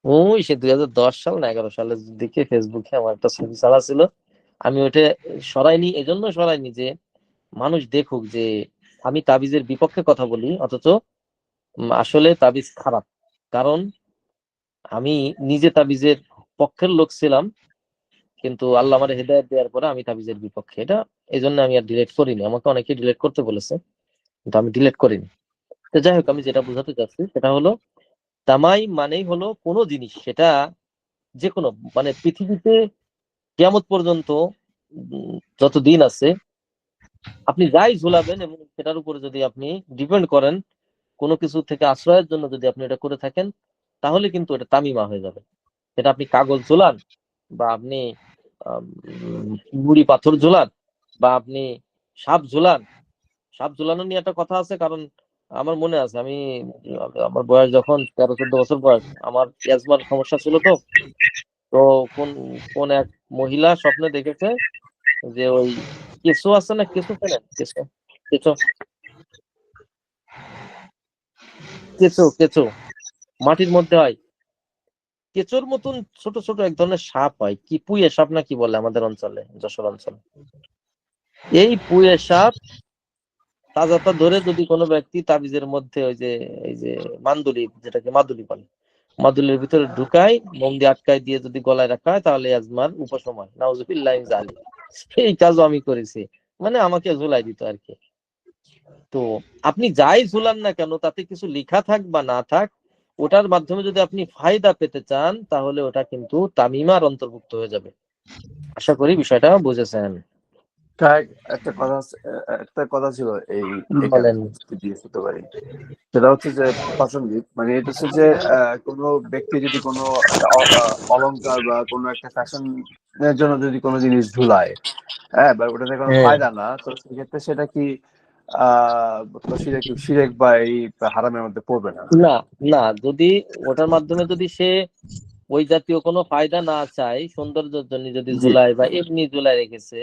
ওই সে 2010 সাল না 11 সালের দিকে ফেসবুকে আমার একটা ছবি ছাড়া ছিল, আমি ওটা সরাইনি, এজন্য সরাইনি যে মানুষ দেখুক যে আমি তাবিজের বিপক্ষে কথা বলি, অথচ আসলে তাবিজ খারাপ। কারণ আমি নিজে তাবিজের পক্ষের লোক ছিলাম, কিন্তু আল্লাহ আমার হেদায়েত দেওয়ার পরে আমি তাবিজের বিপক্ষে, এটা এই জন্য আমি আর ডিলিট করিনি। আমাকে অনেকে ডিলিট করতে বলেছে, কিন্তু আমি ডিলিট করিনি। তো যাই হোক, আমি যেটা বোঝাতে চাচ্ছি সেটা হলো, তামাই মানেই হলো কোনো জিনিস, সেটা যে কোনো, মানে পৃথিবীতে কিয়ামত পর্যন্ত যত দিন আছে, আপনি যাই ঝুলাবেন এবং সেটার উপরে যদি আপনি ডিপেন্ড করেন, কোনো কিছু থেকে আশ্রয়ের জন্য যদি আপনি এটা করে থাকেন, তাহলে কিন্তু এটা তামিমা হয়ে যাবে। সেটা আপনি কাগজ ঝোলান, বা আপনি মুড়ি পাথর ঝোলান, বা আপনি সাপ ঝোলান। সাপ ঝোলানো নিয়ে একটা কথা আছে, কারণ আমার মনে আছে, আমি আমার বয়স যখন 13-14 বছর বয়স, আমার অ্যাজমার সমস্যা ছিল। তো তো কোন কোন এক মহিলা স্বপ্নে দেখেছে যে ওই কেঁচো আছে না, কেঁচো চেনেন? কেঁচো, কেঁচো, কেঁচো, কেঁচো মাটির মধ্যে হয়, কেঁচোর মতন ছোট ছোট এক ধরনের সাপ হয়, কি পুঁয়ে সাপ না কি বলে আমাদের অঞ্চলে, যশোর অঞ্চলে। এই পুঁয়ে সাপ তাজাটা ধরে যদি কোনো ব্যক্তি তাবিজের মধ্যে ওই যে এই যে মান্দুলি, যেটাকে মাদুলি বলে, মাদুলির ভিতরে ঢুকায়, মোম দিয়ে আটকায় দিয়ে যদি গলায় রাখা হয়, তাহলে আজমার উপশম হয়, নাউজুবিল্লাহ মিন যালিক। এই কাজও আমি করেছি, মানে আমাকে ঝুলাই দিত আর কি। তো আপনি যাই ঝুলান না কেন, তাতে কিছু লেখা থাক বা না থাক, ওটার মাধ্যমে যদি আপনি ফায়দা পেতে চান, তাহলে ওটা কিন্তু তামিমার অন্তর্ভুক্ত হয়ে যাবে। আশা করি বিষয়টা বুঝেছেন। তাই একটা কথা ছিল এই এখানে বলেন। যদি হতে পারি, সেটা হচ্ছে যে প্রাসঙ্গিক, মানে এটা হচ্ছে যে কোনো ব্যক্তি যদি কোনো একটা অলংকার বা কোনো একটা ফ্যাশনের জন্য যদি কোনো জিনিস ঝুলায়, হ্যাঁ, বা ওটাতে কোনো হ্যাঁ, ফায়দা না, তো সেক্ষেত্রে সেটা কি তো শিরেক বা এই হারামের মধ্যে পড়বে না? না, না, যদি ওটার মাধ্যমে যদি সে ওই জাতীয় কোনো ফায়দা না চায়, সৌন্দর্যের জন্য যদি জি, ঝুলায় বা এমনি ঝুলায় রেখেছে,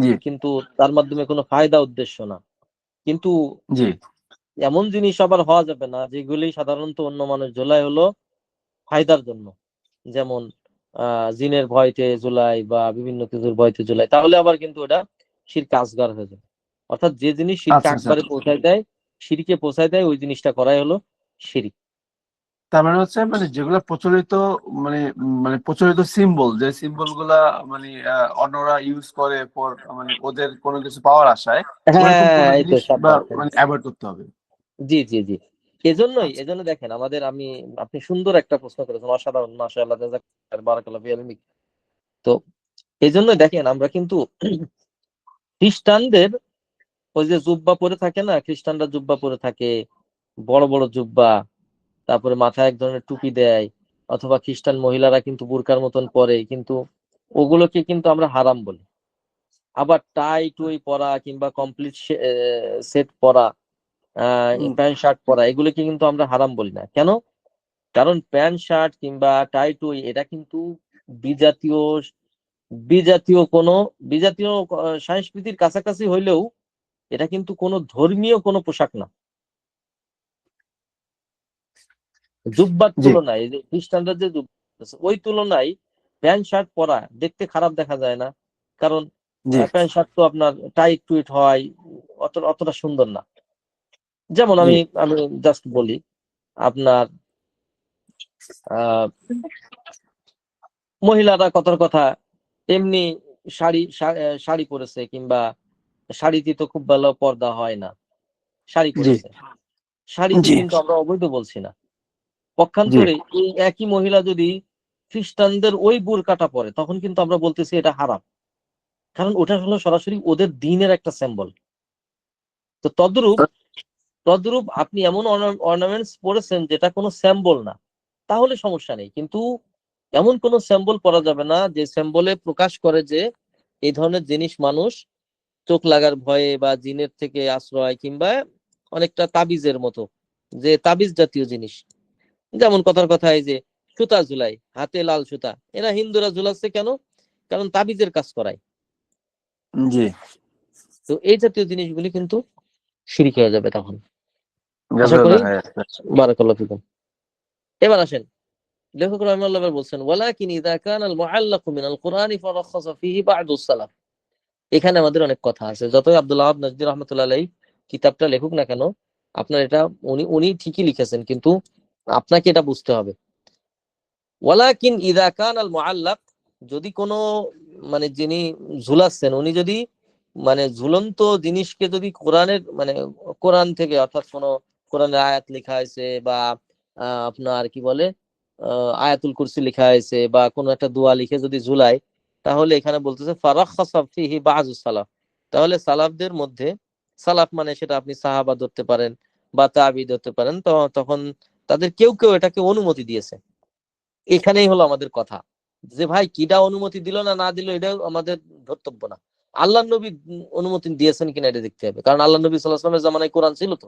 জি, কিন্তু তার মাধ্যমে কোনো ফায়দা উদ্দেশ্য না। কিন্তু জি, এমন জিনিস আবার হওয়া যাবে না যেগুলি সাধারণত অন্য মানুষ ঝোলায় হলো ফায়দার জন্য, যেমন জিনের ভয়তে ঝুলাই বা বিভিন্ন কিছুর ভয়তে ঝুলাই, তাহলে আবার কিন্তু ওটা শিরক আসগার হয়ে যায়। অর্থাৎ যে জিনিস শিরক আচ্ছা, আচ্ছা। আকবারে পৌঁছায় দেয়, শিরকে পৌঁছায় দেয়, ওই জিনিসটা করাই হলো শিরিক। তার মানে হচ্ছে, মানে যেগুলো প্রচলিত, মানে মানে প্রচলিত সিম্বল, যে সিম্বল গুলা মানে অন্যরা ইউজ করে ফর, মানে ওদের কোনো কিছু পাওয়ার আশায়, ওইরকম হ্যাঁ, কোনো এই তো জিনিস বা সাব্বাস। মানে অ্যাভয়েড করতে হবে। জি, জি, জি। এজন্যই, আচ্ছা, এজন্য দেখেন আমাদের, আপনি সুন্দর একটা প্রশ্ন করেছেন, অসাধারণ, মাশাআল্লাহ, জাযাকাল্লাহ, বারাকাল্লাহু ফি ইলমিক। তো এজন্য দেখেন আমরা কিন্তু খ্রিস্টানদের ওই যে জুব্বা পরে থাকে না, খ্রিস্টানরা জুব্বা পরে থাকে, বড় বড় জুব্বা, তারপরে মাথায় এক ধরনের টুপি দেয়, অথবা খ্রিস্টান মহিলারা কিন্তু বুরকার মতন পরে, কিন্তু ওগুলোকে কিন্তু আমরা হারাম বলি। আবার টাই টুই পরা কিংবা কমপ্লিট সেট পরা, হুম, প্যান্ট শার্ট পরা, এগুলোকে কিন্তু আমরা হারাম বলি না। কেন? কারণ প্যান্ট শার্ট কিংবা টাই টুই এটা কিন্তু বিজাতীয়, বিজাতীয় কোনো বিজাতীয় সংস্কৃতির কাছাকাছি হইলেও এটা কিন্তু কোনো ধর্মীয় কোনো পোশাক না। জুব্বার জি, তুলনায়, এই যে খ্রিস্টানরা যে জুব্বা আছে, ওই তুলনায় প্যান্ট শার্ট পরা দেখতে খারাপ দেখা যায় না। কারণ জি, প্যান্ট শার্ট তো আপনার টাইট টুইট হয়, অতটা সুন্দর না। যেমন জি, আমি আমি জাস্ট বলি, আপনার আহ মহিলারা কথার কথা এমনি শাড়ি পরেছে, কিংবা শাড়িতে তো খুব ভালো পর্দা হয় না, শাড়ি জি, পরেছে, শাড়িকে জি, কিন্তু আমরা অবৈধ বলছি না। পক্ষান্তরে এই একই মহিলা যদি খ্রিস্টানদের ওই বুরকাটা পরে, তখন কিন্তু আমরা বলতেছি এটা হারাম, কারণ ওটা হলো সরাসরি ওদের দ্বীনের একটা সিম্বল। তো তদ্রূপ আপনি এমন অর্নামেন্টস পরেছেন যেটা কোনো সিম্বল না, তাহলে সমস্যা নেই, কিন্তু এমন কোনো সিম্বল পরা যাবে না যে সিম্বলে প্রকাশ করে যে এই ধরনের জিনিস মানুষ চোখ লাগার ভয়ে বা জিনের থেকে আশ্রয়, কিংবা অনেকটা তাবিজের মতো, যে তাবিজ জাতীয় জিনিস, যেমন কথার কথা এই যে সুতা ঝুলাই, হাতে লাল সুতা, এরা হিন্দুরা ঝুলাচ্ছে কেন? কারণ তাবিজের কাজ করায়। জি, তো এই জাতীয় জিনিসগুলি কিন্তু শিরক হয়ে যাবে তখন। আশা জাযাকাল্লাহ করি খাইর। বারাকাল্লাহু ফিকুম। এবার আসেন, লেখক রাহিমাহুল্লাহ বলছেন, ওয়ালাকিন ইযা কানা আল মুআল্লাকু মিনাল কুরআনি ফারাখাসা ফিহি বা'দু সালাফ। এখানে আমাদের অনেক কথা আছে, যতই আব্দুল ওয়াহাব নাজদি রাহমাতুল্লাহ আলাইহি কিতাবটা লেখুক না কেন, আপনার এটা উনি ঠিকই লিখেছেন, কিন্তু আপনাকে এটা বুঝতে হবে। ওয়ালাকিন ইযা কানা আল মুআল্লাক, যদি কোনো মানে যিনি ঝুলাচ্ছেন উনি যদি মানে ঝুলন্ত জিনিসকে যদি কোরআনের মানে কোরআন থেকে, অর্থাৎ কোনো কোরআনের আয়াত লেখা হয়েছে বা আপনার কি বলে আয়াতুল কুরসি লেখা হয়েছে বা কোনো একটা দোয়া লিখে যদি ঝুলায়, তাহলে এখানে বলতেছে ফারাখাসা ফিহি বাযু সালাফ, তাহলে সালাফদের মধ্যে, সালাফ মানে সেটা আপনি সাহাবা ধরতে পারেন বা তাবি ধরতে পারেন, তো তখন তাদের কেউ কেউ এটাকে অনুমতি দিয়েছে। এখানেই হলো আমাদের কথা, যে ভাই কিটা অনুমতি দিল না না দিল এটাও আমাদের ধর্তব্য না, আল্লাহ নবী অনুমতি দিয়েছেন কিনা এটা দেখতে হবে, কারণ আল্লাহ নবী সাল্লাল্লাহু আলাইহি ওয়াসাল্লামের জামানায় কোরআন ছিল তো,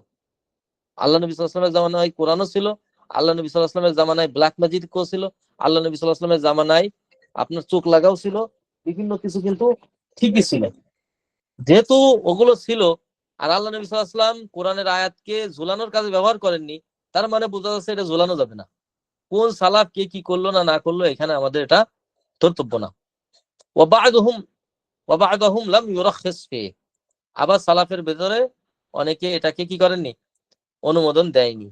আল্লাহ নবী সাল্লাল্লাহু আলাইহি ওয়াসাল্লামের জামানায় কোরআনও ছিল, আল্লাহ নবী সাল্লাল্লাহু আলাইহি ওয়াসাল্লামের জামানায় ব্ল্যাক ম্যাজিক ছিল, আল্লাহ নবী সাল্লাল্লাহু আলাইহি ওয়াসাল্লামের জামানায় আপনার চোখ লাগাও ছিল, বিভিন্ন কিছু কিন্তু ঠিকই ছিল। যেহেতু ওগুলো ছিল, আর আল্লাহ নবী সাল্লাল্লাহু আলাইহি ওয়াসাল্লাম কোরআনের আয়াতকে ঝুলানোর কাজে ব্যবহার করেননি, তার মানে বোঝা যাচ্ছে এটা ঝুলানো যাবে না। কোন সালাফ কে কি করলো না না করলো এখানে আমাদের এটা ধর্তব্য না। ওয়াবাদহুম ওয়াবাদহুম লাম ইউরাখিস ফি, আবার সালাফের ভেতরে অনেকে এটাকে কি করেননি, অনুমোদন দেয়নি।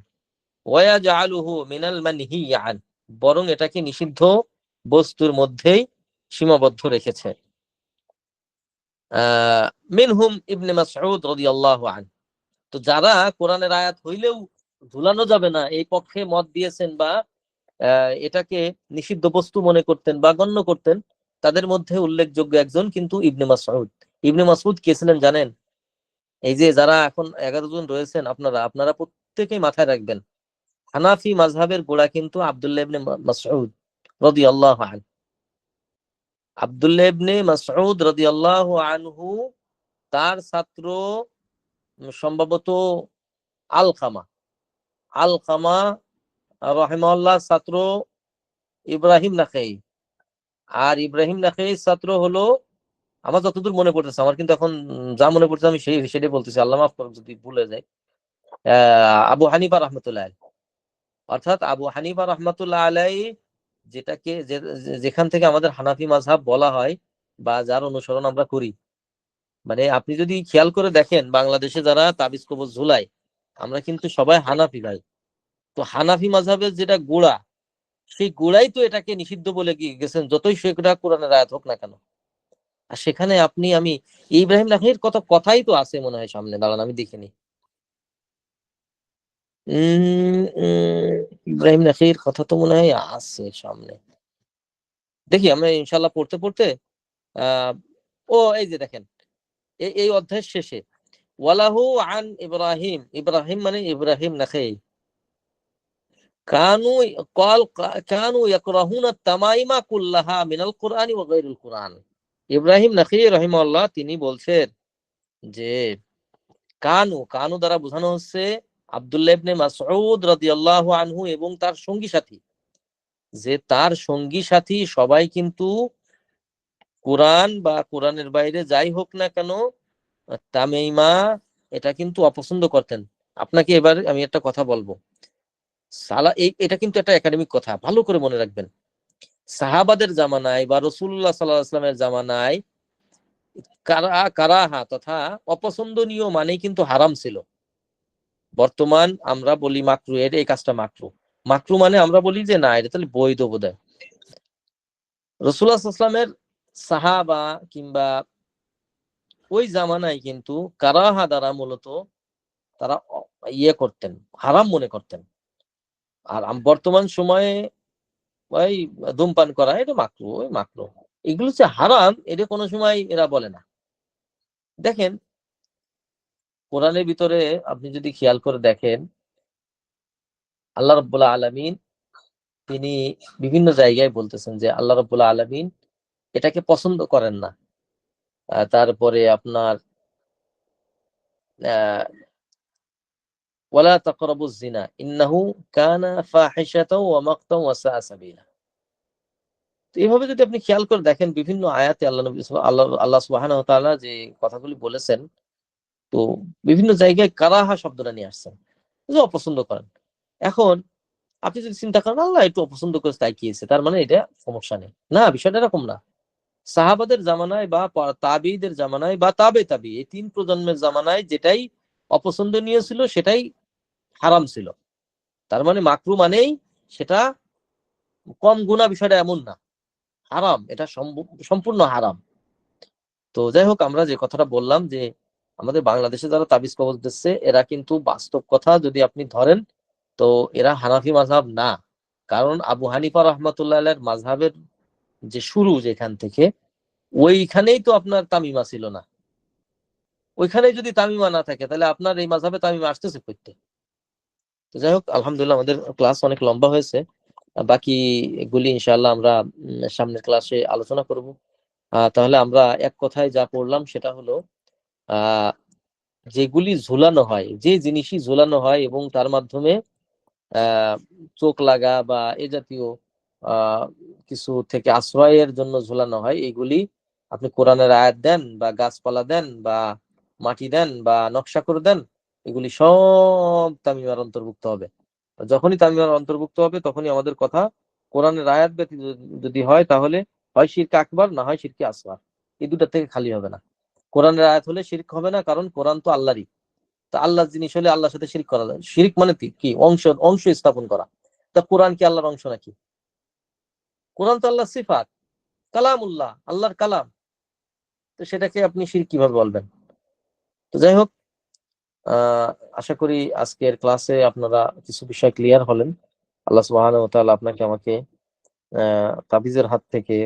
ওয়ায়াজআলুহু মিনাল মানহি আন, বরং এটাকে নিষিদ্ধ বস্তুর মধ্যেই সীমাবদ্ধ রেখেছে। মিনহুম ইবনে মাসউদ রাদিয়াল্লাহু আনহু, তো যারা কোরআনের আয়াত হইলেও ঝুলানো যাবে না এই পক্ষে মত দিয়েছেন বা এটাকে নিষিদ্ধ বস্তু মনে করতেন বা গণ্য করতেন, তাদের মধ্যে উল্লেখযোগ্য একজন কিন্তু ইবনে মাসউদ। ইবনে মাসউদ কে ছিলেন জানেন? এই যে যারা এখন 11 জন রয়েছেন, আপনারা আপনারা প্রত্যেকেই মাথায় রাখবেন, হানাফি মাযহাবের গোড়া কিন্তু আব্দুল্লাহ ইবনে মাসউদ রাদিয়াল্লাহু আনহু। আব্দুল্লাহ ইবনে মাসউদ রাদিয়াল্লাহু আনহু, তার ছাত্র সম্ভবত আলকামা, আলকামা রাহিমাহুল্লাহ ছাত্র ইব্রাহিম নাখাই, আর ইব্রাহিম নাখাইর ছাত্র হলো, আমার যতদূর মনে পড়তেছে, আমার কিন্তু এখন যা মনে পড়ছে আমি সেটাই বলতেছি, আল্লাহ মাফ করুন যদি ভুলে যাই, আবু হানিফা রাহমাতুল্লাহ আলাইহি। অর্থাৎ আবু হানিফা রাহমাতুল্লাহ আলাইহি, যেটাকে যেখান থেকে আমাদের হানাফি মাযহাব বলা হয় বা যার অনুসরণ আমরা করি, মানে আপনি যদি খেয়াল করে দেখেন বাংলাদেশে যারা তাবিজ কবজ ঝুলায়, আমরা কিন্তু সবাই হানাফি ভাই। তো হানাফি মাযহাবের যেটা গোড়া, সেই গোড়াই তো এটাকে নিষিদ্ধ বলে গেছেন, যতই সেটা কোরআনের আয়াত হোক না কেন। আর সেখানে আমি ইব্রাহিম নাখাইর কথাই তো আছে মনে হয় সামনে, দাঁড়ান আমি দেখিনি। ইব্রাহিম নাখাইর কথা তো মনে হয় আছে সামনে, দেখি আমরা ইনশাল্লাহ পড়তে পড়তে। আহ ও এই যে দেখেন, এই অধ্যায়ের শেষে, ওয়ালাহু আন ইব্রাহিম, ইব্রাহিম মানে ইব্রাহিম নাখাই, কানু কল কানু ইয়াকরাহুনা তামাইমা কুল্লাহা মিনাল কুরআনি ওয়া গায়রুল কুরআন। ইব্রাহিম নাখাই রাহিমাহুল্লাহ তিনি বলছেন যে কানু, কানু দ্বারা বোঝানো হচ্ছে আব্দুল্লাহ ইবনে মাসউদ রাদিয়াল্লাহু আনহু এবং তার সঙ্গী সাথী, যে তার সঙ্গী সাথী সবাই কিন্তু কোরআন বা কোরআনের বাইরে যাই হোক না কেন তামাইমা এটা কিন্তু অপছন্দ করতেন। আপনাকে এবার আমি একটা কথা বলবো, এটা কিন্তু একটা একাডেমিক কথা, ভালো করে মনে রাখবেন। সাহাবাদের জামানায় বা রাসূলুল্লাহ সাল্লাল্লাহু আলাইহি ওয়াসাল্লামের জামানায় কারাহা তথা অপছন্দনীয় মানেই কিন্তু হারাম ছিল। বর্তমান আমরা বলি মাকরু, এর এই কাজটা মাকরু, মাকরু মানে আমরা বলি যে না এটা তাহলে বৈধ বোধহয়। রাসূলুল্লাহ সাল্লাল্লাহু আলাইহি ওয়াসাল্লামের সাহাবা কিংবা ওই জামানায় কিন্তু কারাহা দ্বারা মূলত তারা ইয়ে করতেন, হারাম মনে করতেন। আর বর্তমান সময়ে ওই ধূমপান করা এটা মাকরু, ওই মাকরু। এগুলো যে হারাম এটা কোনো সময় এরা বলে না। দেখেন কোরআনের ভিতরে আপনি যদি খেয়াল করে দেখেন, আল্লাহ রাব্বুল আলামিন তিনি বিভিন্ন জায়গায় বলতেছেন যে আল্লাহ রাব্বুল আলামিন এটাকে পছন্দ করেন না। তারপরে আপনার ওয়ালা তাকরাবুজ জিনা ইন্নাহু কানা ফাহিশাতাও ওয়া মাকতাও ওয়া সাআ সাবিলা। তো এইভাবে যদি আপনি খেয়াল করে দেখেন বিভিন্ন আয়াতে আল্লাহ সুবহানাহু ওয়া তাআলা যে কথাগুলি বলেছেন, তো বিভিন্ন জায়গায় কারাহা শব্দটা নিয়ে আসছেন, যে অপছন্দ করেন। এখন আপনি যদি চিন্তা করেন আল্লাহ একটু অপছন্দ করেছে তাই কি হয়েছে, তার মানে এটা সমস্যা নেই, না, বিষয়টা এরকম না। সাহাবাদের জামানায় বা তাবিদের জামানায় বা তাবে এই 3 প্রজন্মের জামানায় যেটাই অপছন্দনীয় ছিল সেটাই হারাম ছিল। তার মানে মাকরু মানেই সেটা কম গুনাহ, বিষয়টা এমন না, হারাম, এটা সম্পূর্ণ হারাম। তো যাই হোক, আমরা যে কথাটা বললাম যে আমাদের বাংলাদেশে যারা তাবিজ কবজ দিচ্ছে এরা কিন্তু বাস্তব কথা যদি আপনি ধরেন তো এরা হানাফি মাযহাব না। কারণ আবু হানিফা রাহমাতুল্লাহ আলাইহির মাযহাবের যে শুরু যেখান থেকে, ওইখানেই তো আপনার তামিমা ছিল না। ওইখানেই যদি তামিমা না থাকে তাহলে আপনার এই মাযহাবে তামিমা আসতেছে কইতে। তো যাই হোক, আলহামদুলিল্লাহ আমাদের ক্লাস অনেক লম্বা হয়েছে। বাকি এগুলি ইনশাআল্লাহ আমরা সামনের ক্লাসে আলোচনা করব। তাহলে আমরা এক কথায় যা পড়লাম সেটা হলো আহ যেগুলি ঝুলানো হয়, যে জিনিসই ঝুলানো হয় এবং তার মাধ্যমে আহ চোখ লাগা বা এ জাতীয় আহ কিছু থেকে আশ্রয়ের জন্য ঝুলানো হয়, এগুলি আপনি কোরআনের আয়াত দেন বা গাছপালা দেন বা মাটি দেন বা নকশা করে দেন, এগুলি সব তামিমার অন্তর্ভুক্ত হবে। যখনই তামিমার অন্তর্ভুক্ত হবে তখনই আমাদের কথা কোরআনের আয়াত ব্যতীত যদি হয় তাহলে হয় শিরক আকবার, না হয় শিরকে আসগর। এই দুটা থেকে খালি হবে না। কোরআনের আয়াত হলে শিরক হবে না, কারণ কোরআন তো আল্লাহরই। তা আল্লাহর জিনিস হলে আল্লাহর সাথে শিরক করা যায়। শিরক মানে কি? অংশ অংশ স্থাপন করা। তা কোরআন কি আল্লাহর অংশ নাকি? কোরআন তো আল্লাহর সিফাত, কালামুল্লাহ, আল্লাহর কালাম। তো সেটাকে আপনি শিরক কিভাবে বলবেন? তো যাই হোক, আহ আশা করি আজকের ক্লাসে আপনারা কিছু বিষয় ক্লিয়ার হলেন। আল্লাহ সুবহানাহু ওয়া তাআলা আপনাকে আমাকে তাবিজের হাত থেকে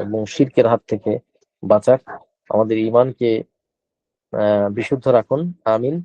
এবং শিরকের হাত থেকে বাঁচাক, আমাদের ঈমানকে বিশুদ্ধ রাখুন। আমিন।